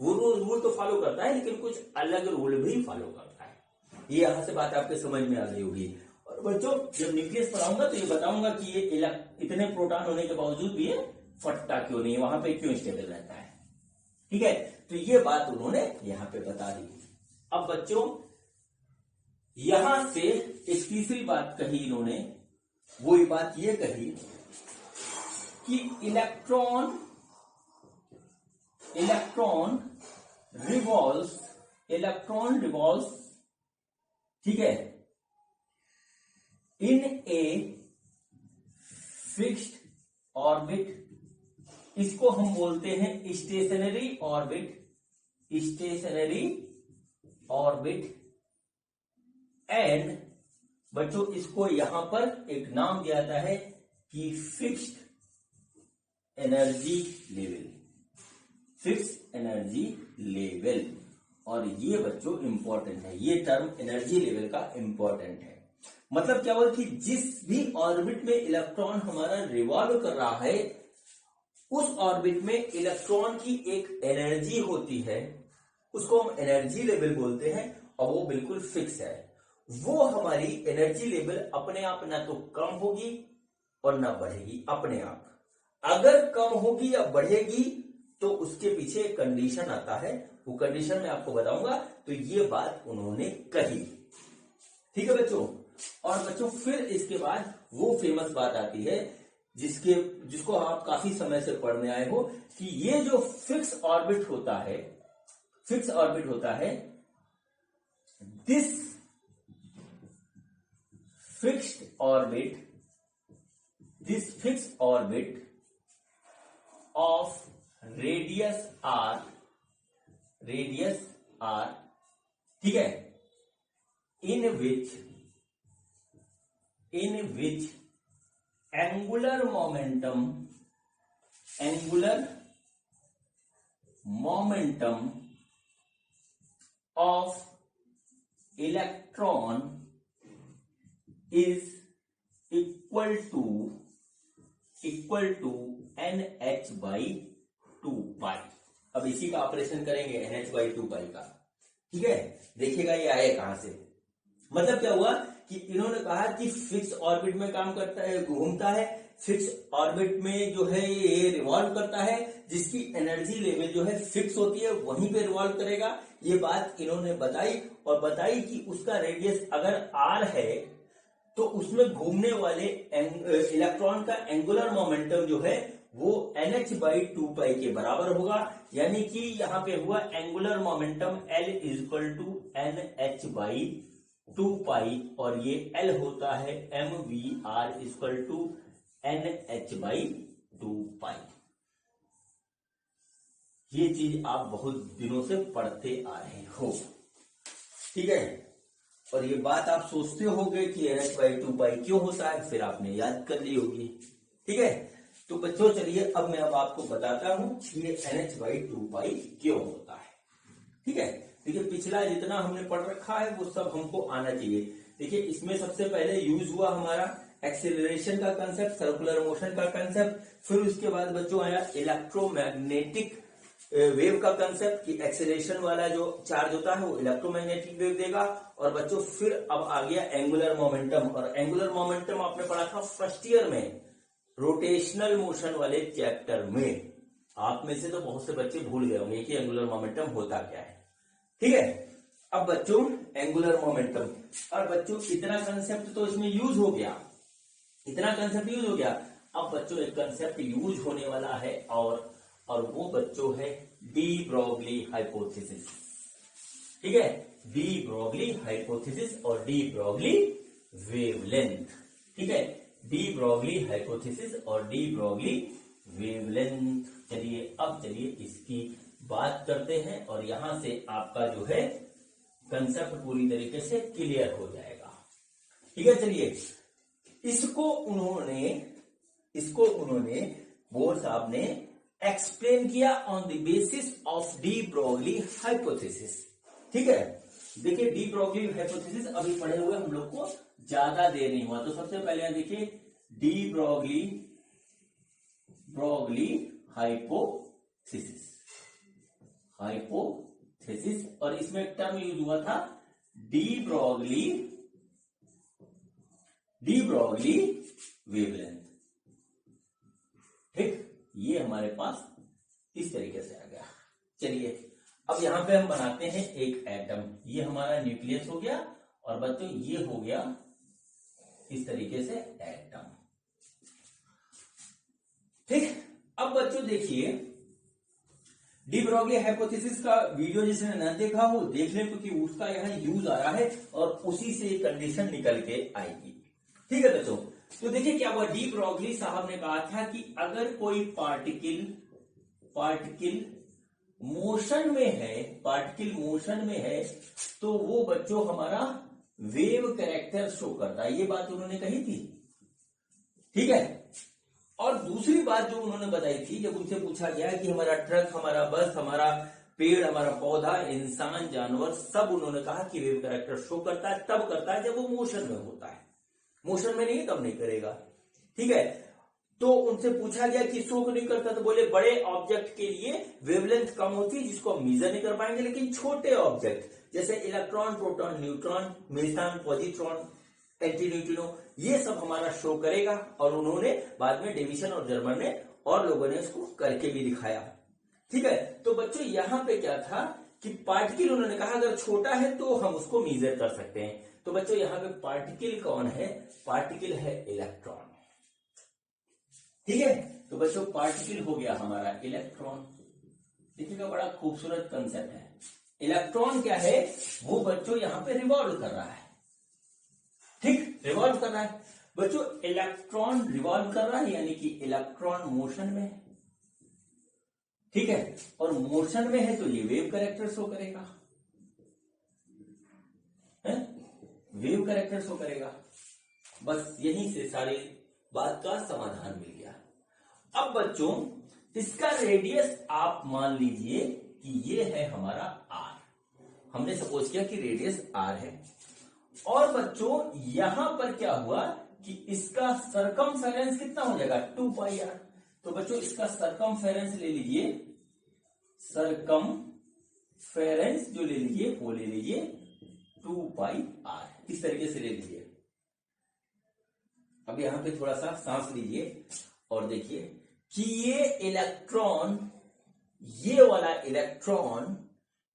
A: वो रूल तो फॉलो करता है लेकिन कुछ अलग रूल भी फॉलो करता है। ये यहां से बात आपके समझ में आ गई होगी। और बच्चों जब न्यूक्लियस पढ़ाऊंगा तो ये बताऊंगा कि ये इतने प्रोटॉन होने के बावजूद भी ये फटता क्यों नहीं है, वहां पे क्यों स्टेबल रहता है, ठीक है। तो ये बात उन्होंने यहां पे बता दी। अब बच्चों यहां से एक तीसरी बात कही इन्होंने, वो बात ये कही कि इलेक्ट्रॉन रिवॉल्व्स, ठीक है, इन ए फिक्स्ड ऑर्बिट, इसको हम बोलते हैं स्टेशनरी ऑर्बिट, एंड बच्चों इसको यहां पर एक नाम दिया जाता है कि फिक्स्ड एनर्जी लेवल, और ये बच्चों इंपॉर्टेंट है, ये टर्म एनर्जी लेवल का इंपॉर्टेंट है। मतलब क्या हुआ कि जिस भी ऑर्बिट में इलेक्ट्रॉन हमारा रिवॉल्व कर रहा है, उस ऑर्बिट में इलेक्ट्रॉन की एक एनर्जी होती है, उसको हम एनर्जी लेवल बोलते हैं, और वो बिल्कुल फिक्स है। वो हमारी एनर्जी लेवल अपने आप ना तो कम होगी और ना बढ़ेगी, अपने आप। अगर कम होगी या बढ़ेगी तो उसके पीछे एक कंडीशन आता है, वो कंडीशन मैं आपको बताऊंगा। तो ये बात उन्होंने कही, ठीक है बच्चों। और बच्चों फिर इसके बाद वो फेमस बात आती है जिसको आप काफी समय से पढ़ने आए हो, कि ये जो फिक्स ऑर्बिट होता है, this fixed orbit of radius r, ठीक है, in which angular momentum of electron is equal to nh/2π। अब इसी का ऑपरेशन करेंगे nh/2π का, ठीक है। देखिएगा ये आए कहां से, मतलब क्या हुआ कि इन्होंने कहा कि फिक्स ऑर्बिट में काम करता है, घूमता है, फिक्स ऑर्बिट में जो है ये रिवॉल्व करता है, जिसकी एनर्जी लेवल जो है फिक्स होती है, वहीं पे रिवॉल्व करेगा। ये बात इन्होंने बताई, और बताई कि उसका रेडियस अगर r है तो उसमें घूमने वाले इलेक्ट्रॉन का एंगुलर मोमेंटम जो है वो nh/2π के बराबर होगा। यानी कि यहां पे हुआ एंगुलर मोमेंटम L = nh/2π, और ये L होता है mvr = nh/2π। ये चीज आप बहुत दिनों से पढ़ते आ रहे हो, ठीक है। और ये बात आप सोचते होंगे कि nh/2π क्यों होता है, फिर आपने याद कर ली होगी, ठीक है। तो बच्चों चलिए अब मैं आपको बताता हूं कि ये nh/2π क्यों होता है, ठीक है। देखिए पिछला जितना हमने पढ़ रखा है वो सब हमको आना चाहिए। देखिए इसमें सबसे पहले यूज हुआ हमारा एक्सेलरेशन का कंसेप्ट, सर्कुलर मोशन का कंसेप्ट, फिर उसके बाद बच्चों आया इलेक्ट्रोमैग्नेटिक वेव का कंसेप्ट कि एक्सेलरेशन वाला जो चार्ज होता है वो इलेक्ट्रोमैग्नेटिक वेव देगा। और बच्चों फिर अब आ गया एंगुलर मोमेंटम, और एंगुलर मोमेंटम आपने पढ़ा था फर्स्ट ईयर में रोटेशनल मोशन वाले चैप्टर में। आप में से तो बहुत से बच्चे भूल गए होंगे कि एंगुलर मोमेंटम होता क्या है। ठीक है, अब बच्चों एंगुलर मोमेंटम, और बच्चों इतना कंसेप्ट तो इसमें यूज हो गया, इतना कंसेप्ट यूज हो गया। अब बच्चों एक कंसेप्ट यूज होने वाला है और वो बच्चों है डी ब्रोगली हाइपोथेसिस। ठीक है, डी ब्रोगली हाइपोथेसिस और डी ब्रोगली वेवलेंथ। ठीक है, डी ब्रोगली हाइपोथेसिस और डी ब्रोगली वेवलेंथ। चलिए अब चलिए इसकी बात करते हैं और यहां से आपका जो है कंसेप्ट पूरी तरीके से क्लियर हो जाएगा। ठीक है, चलिए इसको उन्होंने बोर साहब ने एक्सप्लेन किया on the basis of de Broglie hypothesis. ठीक है, देखिए डी ब्रोगली हाइपोथेसिस अभी पढ़े हुए हम लोग को ज्यादा देर नहीं हुआ, तो सबसे पहले देखिए डी ब्रोगली हाइपोथेसिस, और इसमें एक टर्म यूज हुआ था डी ब्रोगली वेवलेंथ। ठीक, ये हमारे पास इस तरीके से आ गया। चलिए अब यहां पे हम बनाते हैं एक एटम, ये हमारा न्यूक्लियस हो गया और बच्चों ये हो गया इस तरीके से एटम। ठीक, अब बच्चों देखिए डी ब्रोगली हाइपोथेसिस का वीडियो जिसने न देखा हो देख ले, क्योंकि उसका यहाँ यूज आ रहा है और उसी से कंडीशन निकल के आएगी। ठीक है बच्चों, तो देखिए क्या हुआ, डी ब्रोगली साहब ने कहा था कि अगर कोई पार्टिकल मोशन में है तो वो बच्चों हमारा वेव कैरेक्टर शो करता है। ये बात उन्होंने कही थी। ठीक है, और दूसरी बात जो उन्होंने बताई थी, जब उनसे पूछा गया कि हमारा ट्रक, हमारा बस, हमारा पेड़, हमारा पौधा, इंसान, जानवर, सब उन्होंने कहा कि वेव कैरेक्टर शो करता है, तब करता है जब वो मोशन में होता है, मोशन में नहीं तब नहीं करेगा। ठीक है, तो उनसे पूछा गया कि शो क्यों नहीं करता, तो बोले बड़े ऑब्जेक्ट के लिए वेवलेंथ कम होती है जिसको हम मेजर नहीं कर पाएंगे, लेकिन छोटे ऑब्जेक्ट जैसे electron, proton, neutron, meson, positron, antineutrino, ये सब हमारा शो करेगा। और उन्होंने बाद में डेविसन और जर्मन ने और लोगों ने इसको करके भी दिखाया। ठीक है, तो बच्चों यहां पे क्या था कि पार्टिकल उन्होंने कहा अगर छोटा है तो हम उसको मेजर कर सकते हैं। तो बच्चों यहां पे पार्टिकल कौन है, पार्टिकल है इलेक्ट्रॉन। ठीक है, तो बच्चों पार्टिकल हो गया हमारा इलेक्ट्रॉन। देखिएगा बड़ा खूबसूरत कंसेप्ट है। इलेक्ट्रॉन क्या है, वो बच्चों यहां पे रिवॉल्व कर रहा है। ठीक, रिवॉल्व कर रहा है बच्चों, इलेक्ट्रॉन रिवॉल्व कर रहा है यानी कि इलेक्ट्रॉन मोशन में है। ठीक है, और मोशन में है तो ये वेव कैरेक्टर शो करेगा, वेव कैरेक्टर शो करेगा। बस यहीं से सारी बात का समाधान मिल गया। अब बच्चों इसका रेडियस आप मान लीजिए कि ये है हमारा आर, हमने सपोज किया कि रेडियस आर है। और बच्चों यहां पर क्या हुआ कि इसका सरकमफेरेंस कितना हो जाएगा, 2 पाई आर। तो बच्चों इसका सरकमफेरेंस ले लीजिए, सरकमफेरेंस जो ले लीजिए वो ले लीजिए 2 पाई आर, इस तरीके से ले लीजिए। अब यहां पे थोड़ा सा सांस लीजिए और देखिए कि ये इलेक्ट्रॉन, ये वाला इलेक्ट्रॉन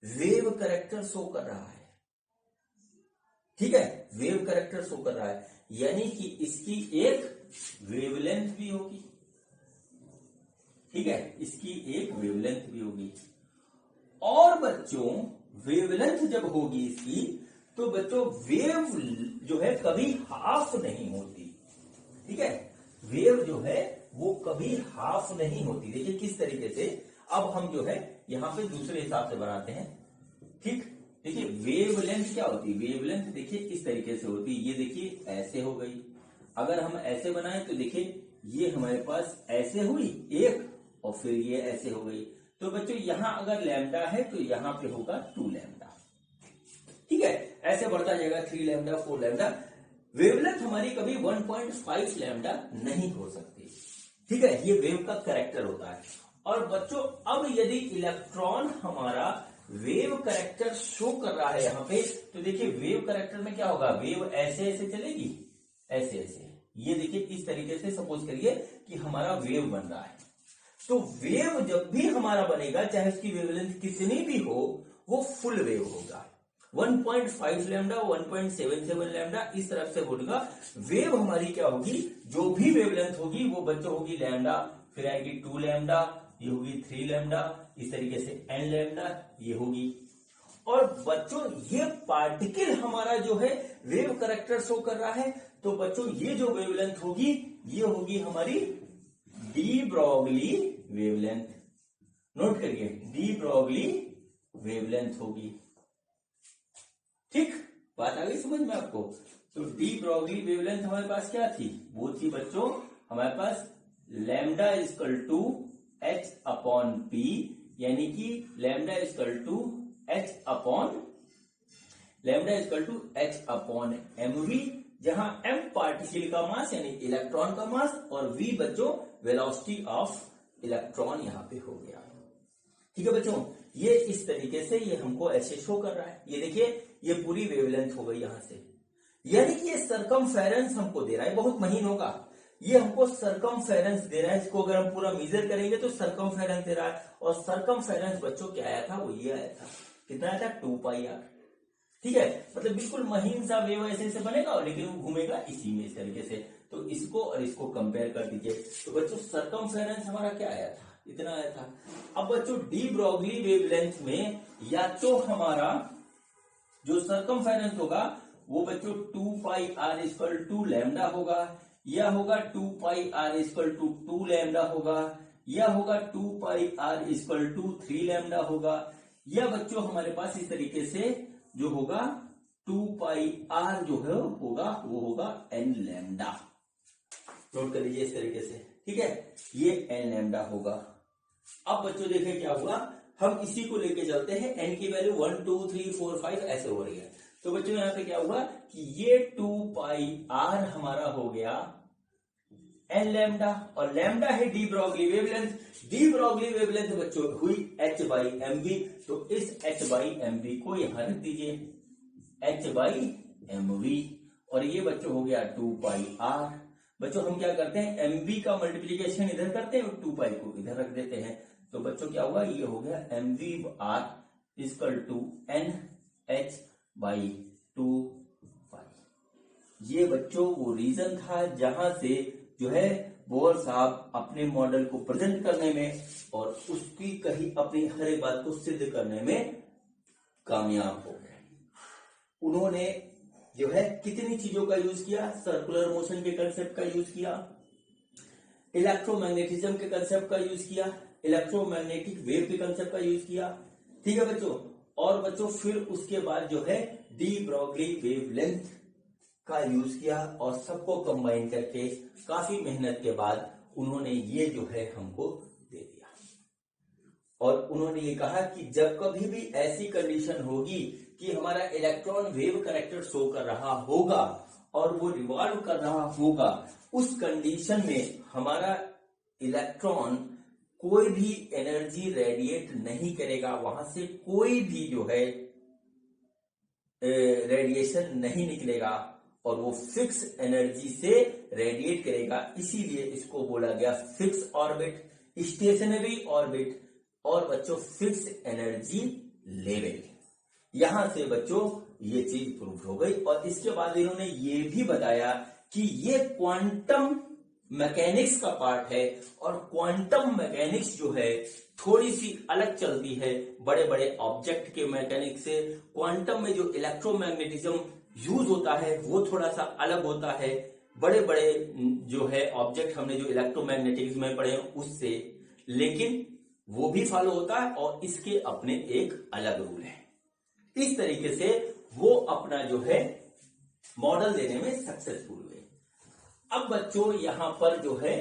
A: वेव कैरेक्टर शो कर रहा है। ठीक है, वेव कैरेक्टर शो कर रहा है यानी कि इसकी एक वेवलेंथ भी होगी। ठीक है, इसकी एक वेवलेंथ भी होगी। और बच्चों वेवलेंथ जब होगी इसकी, तो बच्चों वेव जो है कभी हाफ नहीं होती। ठीक है, वेव जो है वो कभी हाफ नहीं होती। देखिए किस तरीके से, अब हम जो है यहां पे दूसरे हिसाब से बनाते हैं। ठीक, देखिए वेवलेंथ क्या होती है, वेवलेंथ देखिए किस तरीके से होती है। ये देखिए ऐसे हो गई, अगर हम ऐसे बनाए तो देखिए ये हमारे पास ऐसे हुई एक, और फिर ये ऐसे हो गई। तो बच्चों यहां अगर लैम्डा है तो यहां पे होगा 2 लैम्डा। ठीक है, ऐसे बढ़ता जाएगा 3 लैम्डा, 4 लैम्डा। वेवलेंथ हमारी कभी 1.5 लैम्डा नहीं हो सकती। ठीक है, ये वेव का कैरेक्टर होता है। और बच्चों अब यदि इलेक्ट्रॉन हमारा वेव कैरेक्टर शो कर रहा है यहाँ पे, तो देखिए वेव कैरेक्टर में क्या होगा, वेव ऐसे ऐसे चलेगी, ऐसे ऐसे, ये देखिए इस तरीके से सपोज करिए कि हमारा वेव बन रहा है। तो वेव जब भी हमारा बनेगा, चाहे उसकी वेवलेंथ कितनी भी हो, वो फुल वेव होगा। 1.5 लैम्डा, 1.77 लैम्डा, इस तरफ से बोलेगा वेव हमारी क्या होगी, जो भी वेवलेंथ होगी वो बच्चों होगी लैम्डा, फिर आएगी 2 लैम्डा, ये होगी 3 लैम्डा, इस तरीके से n लैम्डा ये होगी। और बच्चों ये पार्टिकल हमारा जो है वेव कैरेक्टर शो कर रहा है, तो बच्चों ये जो वेवलेंथ होगी ये होगी हमारी डी ब्रॉगली वेवलेंथ। नोट करिए, डी ब्रॉगली वेवलेंथ होगी। ठीक, बात आ गई समझ में आपको। तो डी ब्रॉगली वेवलेंथ हमारे पास क्या थी, वो थी बच्चों हमारे पास lambda equal to H upon P, यानी कि lambda equal to H upon MV, जहां m पार्टिकल का मास यानी इलेक्ट्रॉन का मास और v बच्चों वेलोसिटी ऑफ इलेक्ट्रॉन यहां पे हो गया। ठीक है बच्चों, ये इस तरीके से ये हमको ऐसे शो कर रहा है। ये देखिए ये पूरी वेवलेंथ हो गई यहां से, यानी कि ये सरकमफेरेंस हमको दे रहा है, बहुत महीन होगा, ये हमको सरकमफेरेंस दे रहा है। इसको अगर हम पूरा मेजर करेंगे तो सरकमफेरेंस दे रहा है, और सरकमफेरेंस बच्चों क्या आया था, वो ये आया था, कितना आया था, 2πr। ठीक है, मतलब बिल्कुल महीन सा वेव ऐसे से बनेगा, लेकिन वो घूमेगा इसी में इस तरीके से। तो इसको और इसको कंपेयर कर दीजिए, तो बच्चों सरकमफेरेंस हमारा क्या आया था, इतना आया था। अब बच्चों डी ब्रॉगली वेवलेंथ में या तो हमारा जो सरकमफेरेंस होगा वो बच्चों 2πr इक्वल टू लैम्डा होगा, या होगा 2πr इक्वल टू 2 लैम्डा होगा, या होगा 2πr इक्वल टू 3 लैम्डा होगा, या बच्चों हमारे पास इस तरीके से जो होगा 2πr जो है होगा वो होगा n लैम्डा। नोट कर लीजिए इस तरीके से, ठीक है, ये n लैम्डा होगा। अब बच्चों देखिए क्या हुआ, हम इसी को लेके चलते हैं, n की वैल्यू 1 2 3 4 5 ऐसे हो रही है। तो बच्चों यहाँ पे क्या हुआ कि ये 2πr हमारा हो गया n लैम्डा, और लैम्डा है de Broglie wavelength. De Broglie wavelength बच्चों हुई h/mv, तो इस h/mv को यहां रख दीजिए, h/mv, और ये बच्चों हो गया 2πr। बच्चों हम क्या करते हैं, mv का मल्टीप्लीकेशन इधर करते हैं और 2π को इधर रख देते हैं। तो बच्चों क्या हुआ, ये हो गया mv/r इक्वल टू nh/2π। ये बच्चों वो रीजन था जहां से जो है बोर साहब अपने मॉडल को प्रेजेंट करने में और उसकी कहीं अपनी हर एक बात को सिद्ध करने में कामयाब हो गए। उन्होंने जो है कितनी चीजों का यूज किया, सर्कुलर मोशन के कंसेप्ट का यूज किया, इलेक्ट्रोमैग्नेटिज्म के कंसेप्ट का यूज किया, इलेक्ट्रोमैग्नेटिक वेव के कंसेप्ट का यूज किया। ठीक है बच्चों, और बच्चों फिर उसके बाद जो है डी ब्रॉगली वेवलेंथ का यूज किया, और सबको कंबाइन करके काफी मेहनत के बाद उन्होंने ये जो है हमको दे दिया। और उन्होंने ये कहा कि जब कभी भी ऐसी कंडीशन होगी कि हमारा इलेक्ट्रॉन वेव कैरेक्टर शो कर रहा होगा और वो रिवॉल्व कर रहा होगा, उस कंडीशन में हमारा इलेक्ट्रॉन कोई भी एनर्जी रेडिएट नहीं करेगा, वहां से कोई भी जो है रेडिएशन नहीं निकलेगा, और वो फिक्स एनर्जी से रेडिएट करेगा। इसीलिए इसको बोला गया फिक्स ऑर्बिट, स्टेशनरी ऑर्बिट, और बच्चों फिक्स एनर्जी लेवल। यहां से बच्चों ये चीज प्रूव हो गई। और इसके बाद इन्होंने ये भी बताया कि ये क्वांटम मैकेनिक्स का पार्ट है, और क्वांटम मैकेनिक्स जो है थोड़ी सी अलग चलती है बड़े बड़े ऑब्जेक्ट के मैकेनिक्स से। क्वांटम में जो इलेक्ट्रोमैग्नेटिज्म यूज होता है वो थोड़ा सा अलग होता है बड़े बड़े जो है ऑब्जेक्ट हमने जो इलेक्ट्रोमैग्नेटिज्म में पढ़े उससे, लेकिन वो भी फॉलो होता है और इसके अपने एक अलग रूल है। इस तरीके से वो अपना जो है मॉडल देने में सक्सेसफुल हुए। अब बच्चों यहां पर जो है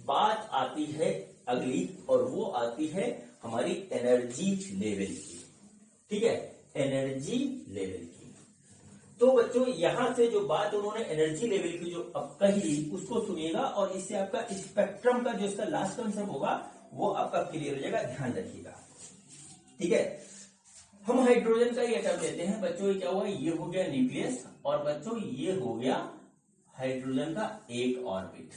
A: बात आती है अगली, और वो आती है हमारी एनर्जी लेवल की। ठीक है, एनर्जी लेवल की। तो बच्चों यहां से जो बात उन्होंने एनर्जी लेवल की जो अब कही उसको सुनिएगा, और इससे आपका स्पेक्ट्रम का जो इसका लास्ट कंसेप्ट होगा वो आपका क्लियर हो जाएगा, ध्यान रखिएगा। ठीक है, हम हाइड्रोजन का ही एटम लेते हैं बच्चों। ये क्या हुआ, ये हो गया न्यूक्लियस, और बच्चों ये हो गया हाइड्रोजन का एक ऑर्बिट।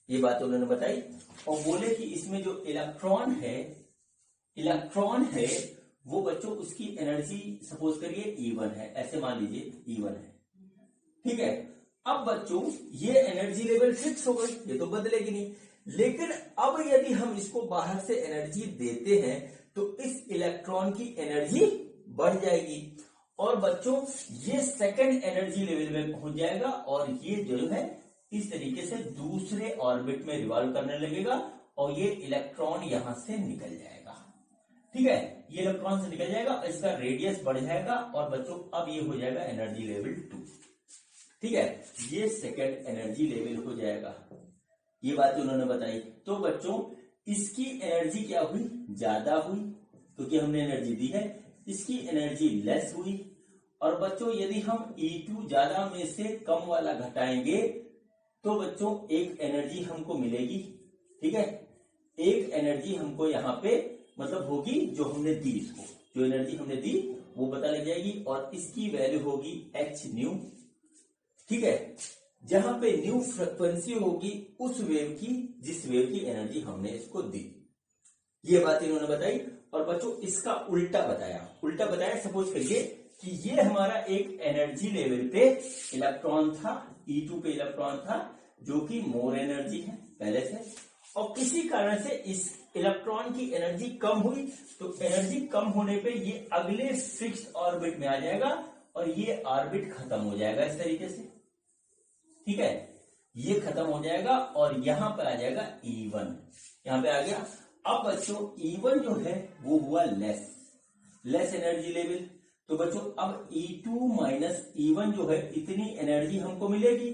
A: ये बात उन्होंने बताई और बोले कि इसमें जो इलेक्ट्रॉन है वो बच्चों उसकी एनर्जी सपोज करिए E1 है, ऐसे मान लीजिए E1 है। ठीक है, अब बच्चों ये एनर्जी लेवल फिक्स हो गई, ये तो बदलेगी नहीं। लेकिन अब यदि हम इसको बाहर से एनर्जी देते हैं तो इस इलेक्ट्रॉन की एनर्जी बढ़ जाएगी, और बच्चों ये सेकंड एनर्जी लेवल में पहुंच जाएगा, और ये जो है इस तरीके से दूसरे ऑर्बिट में रिवॉल्व करने लगेगा, और ये इलेक्ट्रॉन यहां से निकल जाएगा। ठीक है, ये इलेक्ट्रॉन से निकल जाएगा, इसका रेडियस बढ़ जाएगा, और बच्चों अब ये हो जाएगा एनर्जी लेवल 2। ठीक है, ये सेकंड एनर्जी लेवल हो जाएगा। ये बात उन्होंने बताई। तो बच्चों इसकी एनर्जी क्या हुई, ज्यादा हुई क्योंकि हमने एनर्जी दी है, इसकी एनर्जी लेस हुई। और बच्चों यदि हम E2 ज्यादा में से कम वाला घटाएंगे तो बच्चों एक एनर्जी हमको मिलेगी। ठीक है, एक एनर्जी हमको यहाँ पे मतलब होगी जो हमने दी, इसको जो एनर्जी हमने दी वो पता लग जाएगी, और इसकी वैल्यू होगी h न्यू। ठीक है, जहां पे न्यू फ्रीक्वेंसी होगी उस वेव की जिस वेव की एनर्जी हमने इसको दी। ये बात इन्होंने बताई। और बच्चों इसका उल्टा बताया। सपोज करिए कि ये हमारा एक एनर्जी लेवल पे इलेक्ट्रॉन था, E2 पे इलेक्ट्रॉन था जो कि मोर एनर्जी है पहले से, और किसी कारण से इस इलेक्ट्रॉन की एनर्जी कम हुई, तो एनर्जी कम होने पे ये अगले फिक्स्ड ऑर्बिट में आ जाएगा, और ये ऑर्बिट खत्म हो जाएगा इस तरीके से। ठीक है, ये खत्म हो जाएगा, और यहां पे आ जाएगा E1, यहां पे आ गया। अब बच्चों E1 जो है वो हुआ लेस एनर्जी लेवल। तो बच्चों अब E2 माइनस E1 जो है इतनी एनर्जी हमको मिलेगी,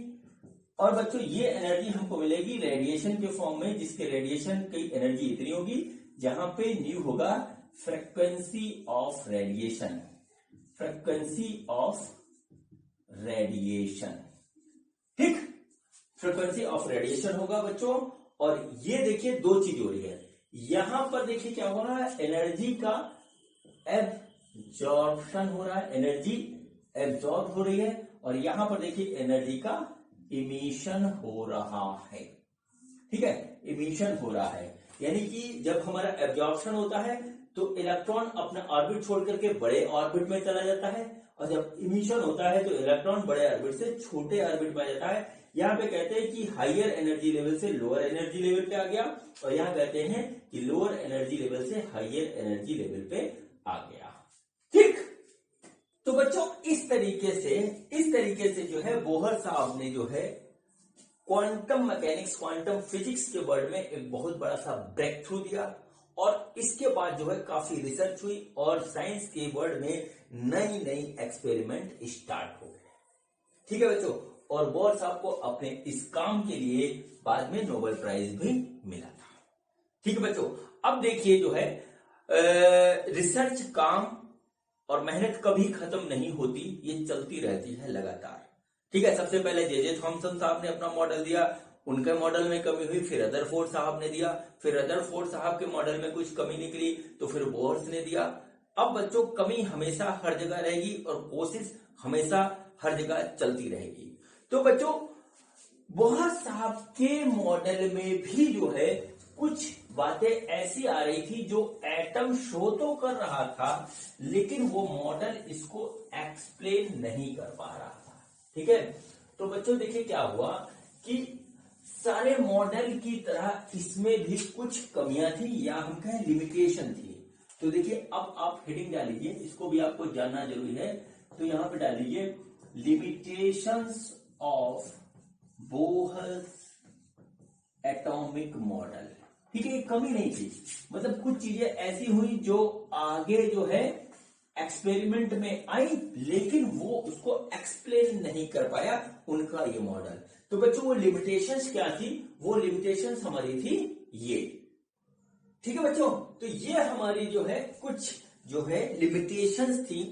A: और बच्चों ये एनर्जी हमको मिलेगी रेडिएशन के फॉर्म में, जिसके रेडिएशन की एनर्जी इतनी होगी, जहां पे न्यू होगा फ्रीक्वेंसी ऑफ रेडिएशन। ठीक, फ्रीक्वेंसी ऑफ रेडिएशन होगा बच्चों। और ये देखिए दो चीज हो रही है, यहां पर देखिए क्या हो रहा है, एनर्जी का एब्जॉर्प्शन हो रहा है, एनर्जी एब्जॉर्ब हो रही है, और यहां पर देखिए एनर्जी का इमिशन हो रहा है। ठीक है, इमिशन हो रहा है, यानी कि जब हमारा एब्जॉर्प्शन होता है तो इलेक्ट्रॉन अपना ऑर्बिट छोड़ करके बड़े ऑर्बिट में चला जाता है, और जब इमिशन होता है तो इलेक्ट्रॉन बड़े ऑर्बिट से छोटे ऑर्बिट में आ जाता है। यहाँ पे कहते हैं कि हायर एनर्जी लेवल से लोअर एनर्जी लेवल पे आ गया, और यहाँ कहते हैं कि लोअर एनर्जी लेवल से हायर एनर्जी लेवल पे आ गया। ठीक, तो बच्चों इस तरीके से जो है बोहर साहब ने जो है क्वांटम मैकेनिक्स, क्वांटम फिजिक्स के वर्ल्ड में एक बहुत बड़ा सा ब्रेक थ्रू दिया, और इसके बाद जो है काफी रिसर्च हुई, और साइंस के वर्ल्ड में नई एक्सपेरिमेंट स्टार्ट हो गए। ठीक है बच्चों, और बोहर साहब को अपने इस काम के लिए बाद में नोबेल प्राइज भी मिला था। ठीक है बच्चों, अब देखिए जो है रिसर्च काम और मेहनत कभी खत्म नहीं होती, ये चलती रहती है लगातार। ठीक है, सबसे पहले जे थॉमसन साहब ने अपना मॉडल दिया, उनके मॉडल में कमी हुई, फिर रदरफोर्ड साहब ने दिया, फिर रदरफोर्ड साहब के मॉडल में कुछ कमी निकली तो फिर बोहर्स ने दिया। अब बच्चों कमी हमेशा हर जगह रहेगी, और कोशिश हमेशा हर जगह चलती रहेगी। तो बच्चों बोहर साहब के मॉडल में भी जो है कुछ बातें ऐसी आ रही थी जो एटम शो तो कर रहा था, लेकिन वो मॉडल इसको एक्सप्लेन नहीं कर पा रहा था। ठीक है, तो बच्चों देखिए क्या हुआ कि सारे मॉडल की तरह इसमें भी कुछ कमियां थी, या हम कहें लिमिटेशन थी। तो देखिए अब आप हेडिंग डालीजिए, इसको भी आपको जानना जरूरी है। तो यहां पे डाल लीजिए limitations of Bohr's atomic model. ठीक है, कमी नहीं थी, मतलब कुछ चीजें ऐसी हुई जो आगे जो है एक्सपेरिमेंट में आई, लेकिन वो उसको एक्सप्लेन नहीं कर पाया उनका ये मॉडल। तो बच्चों वो लिमिटेशंस क्या थी, वो लिमिटेशंस हमारी थी ये। ठीक है बच्चों, तो ये हमारी जो है कुछ जो है लिमिटेशंस थी,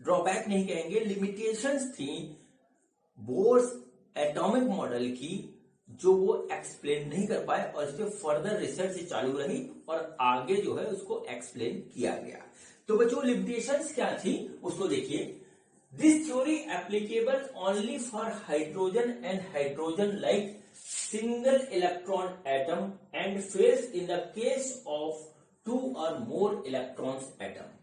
A: ड्रॉबैक नहीं कहेंगे, लिमिटेशंस थी बोर्स एटॉमिक मॉडल की, जो वो एक्सप्लेन नहीं कर पाए और इस पे फर्दर रिसर्च चालू रही और आगे जो है उसको एक्सप्लेन किया गया। तो बच्चों लिमिटेशंस क्या थी उसको देखिए। This theory applicable only for hydrogen and hydrogen like single electron atom and fails in the case of 2 और मोर इलेक्ट्रॉन्स एटम।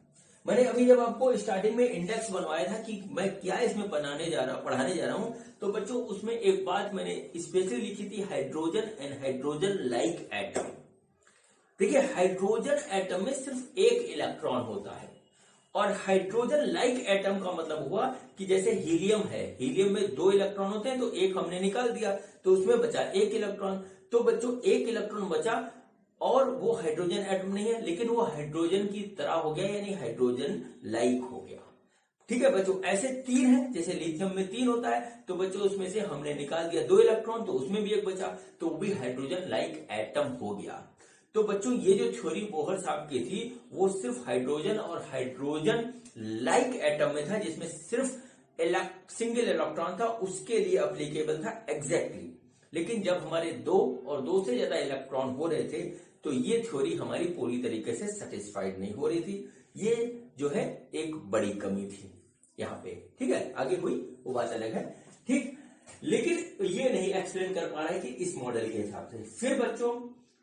A: मैंने अभी जब आपको स्टार्टिंग में इंडेक्स बनवाया था कि मैं क्या इसमें पढ़ाने जा रहा हूं, तो बच्चों उसमें एक बात मैंने स्पेशली लिखी थी, hydrogen and hydrogen like atom. देखिए हाइड्रोजन एटम में सिर्फ एक इलेक्ट्रॉन होता है और हाइड्रोजन लाइक एटम का मतलब हुआ कि जैसे हीलियम है, हीलियम में 2 इलेक्ट्रॉन होते हैं तो एक हमने निकाल दिया तो उसमें बचा 1 इलेक्ट्रॉन। तो बच्चों 1 इलेक्ट्रॉन बचा और वो हाइड्रोजन एटम नहीं है लेकिन वो हाइड्रोजन की तरह हो गया, यानी हाइड्रोजन लाइक हो गया। ठीक है बच्चों, ऐसे 3 है, जैसे लिथियम में 3 होता है तो बच्चों उसमें से हमने निकाल दिया 2 इलेक्ट्रॉन तो उसमें भी 1 बचा तो वो भी हाइड्रोजन लाइक एटम हो गया। तो बच्चों ये जो थ्योरी बोहर साहब की थी वो सिर्फ हाइड्रोजन और हाइड्रोजन लाइक एटम में था, जिसमें सिर्फ सिंगल इलेक्ट्रॉन था, उसके लिए अप्लीकेबल था एग्जैक्टली। लेकिन जब हमारे 2 और 2 से ज्यादा इलेक्ट्रॉन हो रहे थे तो ये थ्योरी हमारी पूरी तरीके से सेटिस्फाइड नहीं हो रही थी। ये जो है एक बड़ी कमी थी यहाँ पे। ठीक है, आगे हुई वो बात अलग है। ठीक, लेकिन ये नहीं एक्सप्लेन कर पा रहा है कि इस मॉडल के हिसाब से। फिर बच्चों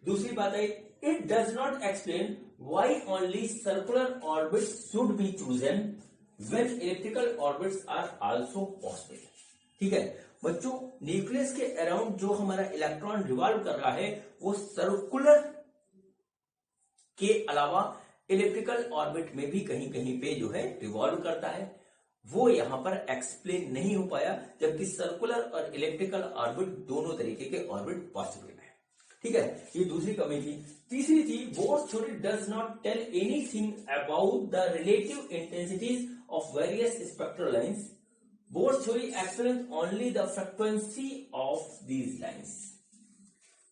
A: दूसरी बात है, it does not explain why only circular orbits should be chosen when electrical orbits are also possible. ठीक है बच्चों, न्यूक्लियस के अराउंड जो हमारा इलेक्ट्रॉन रिवॉल्व कर रहा है वो सर्कुलर के अलावा इलेक्ट्रिकल ऑर्बिट में भी कहीं कहीं पे जो है रिवॉल्व करता है, वो यहां पर एक्सप्लेन नहीं हो पाया, जबकि सर्कुलर और इलेक्ट्रिकल ऑर्बिट दोनों तरीके के ऑर्बिट पॉसिबल है। ठीक है, ये दूसरी कमी थी। तीसरी थी, Bohr's theory does not tell anything about the relative intensities of various spectral lines. Bohr's theory explains only the frequency of these lines.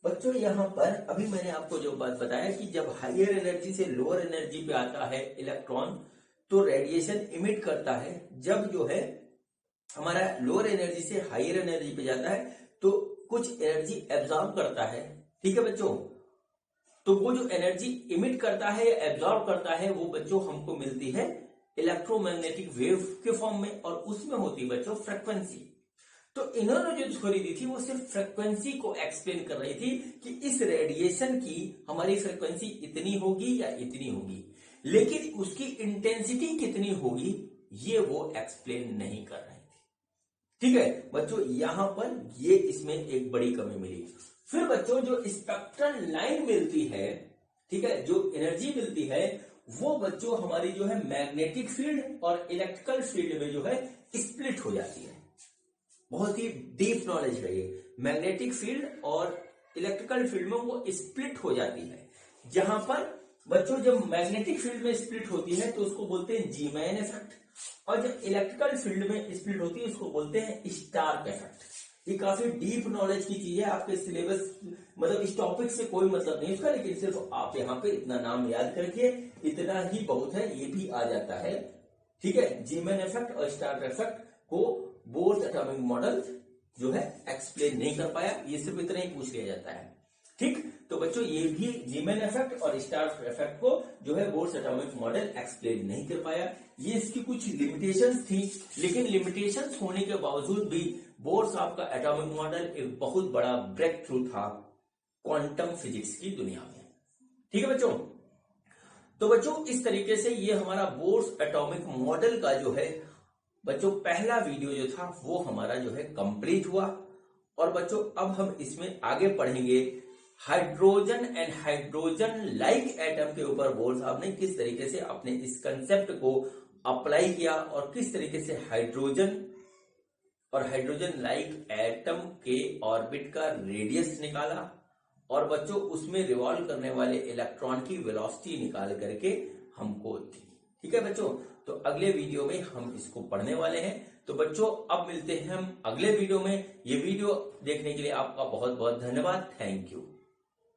A: बच्चों यहां पर अभी मैंने आपको जो बात बताया कि जब हायर एनर्जी से लोअर एनर्जी पे आता है इलेक्ट्रॉन तो रेडिएशन इमिट करता है, जब जो है हमारा लोअर एनर्जी से हायर एनर्जी पे जाता है तो कुछ एनर्जी एब्जॉर्ब करता है। ठीक है बच्चों, तो वो जो एनर्जी इमिट करता है या एब्जॉर्ब करता है वो बच्चों हमको मिलती है इलेक्ट्रोमैग्नेटिक वेव के फॉर्म में, और उसमें होती है बच्चों फ्रीक्वेंसी। तो इन्होंने जो थ्योरी दी थी वो सिर्फ फ्रीक्वेंसी को एक्सप्लेन कर रही थी कि इस रेडिएशन की हमारी फ्रीक्वेंसी इतनी होगी या इतनी होगी, लेकिन उसकी इंटेंसिटी कितनी होगी ये वो एक्सप्लेन नहीं कर रही थी। ठीक है बच्चों, यहां पर ये इसमें एक बड़ी कमी मिली। फिर बच्चों जो स्पेक्ट्रल लाइन मिलती है, ठीक है, जो एनर्जी मिलती है वो बच्चों हमारी जो है मैग्नेटिक फील्ड और इलेक्ट्रिकल फील्ड में जो है स्प्लिट हो जाती है। बहुत ही डीप नॉलेज है ये। मैग्नेटिक फील्ड और इलेक्ट्रिकल फील्ड में वो स्प्लिट हो जाती है, जहां पर बच्चों जब मैग्नेटिक फील्ड में स्प्लिट होती है तो उसको बोलते हैं जीमैन इफेक्ट, और जब इलेक्ट्रिकल फील्ड में स्प्लिट होती है उसको बोलते हैं स्टार्क इफेक्ट। ये काफी डीप नॉलेज की चीज है, आपके सिलेबस मतलब इस टॉपिक से कोई मतलब नहीं उसका, लेकिन सिर्फ आप यहाँ पे इतना नाम याद करके इतना ही बहुत है, ये भी आ जाता है। ठीक है, जीमैन इफेक्ट और स्टार्क इफेक्ट को बोर्स एटॉमिक मॉडल जो है एक्सप्लेन नहीं कर पाया, ये सिर्फ इतना ही पूछ लिया जाता है। ठीक, तो बच्चों ये भी जीमैन इफेक्ट और स्टार्क इफेक्ट को जो है बोर्स एटॉमिक मॉडल एक्सप्लेन नहीं कर पाया। ये इसकी कुछ लिमिटेशंस थी, लेकिन लिमिटेशंस होने के बावजूद भी बोर्स आपका एटॉमिक मॉडल एक बहुत बड़ा ब्रेक थ्रू था क्वांटम फिजिक्स की दुनिया में। ठीक है बच्चों, तो बच्चों इस तरीके से ये हमारा बोर्स एटॉमिक मॉडल का जो है बच्चों पहला वीडियो जो था वो हमारा जो है कंप्लीट हुआ। और बच्चों अब हम इसमें आगे पढ़ेंगे hydrogen and hydrogen like atom के ऊपर बोर्स साहब ने किस तरीके से अपने इस कंसेप्ट को अप्लाई किया और किस तरीके से हाइड्रोजन और हाइड्रोजन लाइक एटम के ऑर्बिट का रेडियस निकाला और बच्चों उसमें रिवॉल्व करने वाले इलेक्ट्रॉन की वेलोसिटी निकाल करके हमको दी। ठीक है बच्चों, तो अगले वीडियो में हम इसको पढ़ने वाले हैं। तो बच्चों अब मिलते हैं हम अगले वीडियो में। ये वीडियो देखने के लिए आपका बहुत बहुत धन्यवाद। Thank you.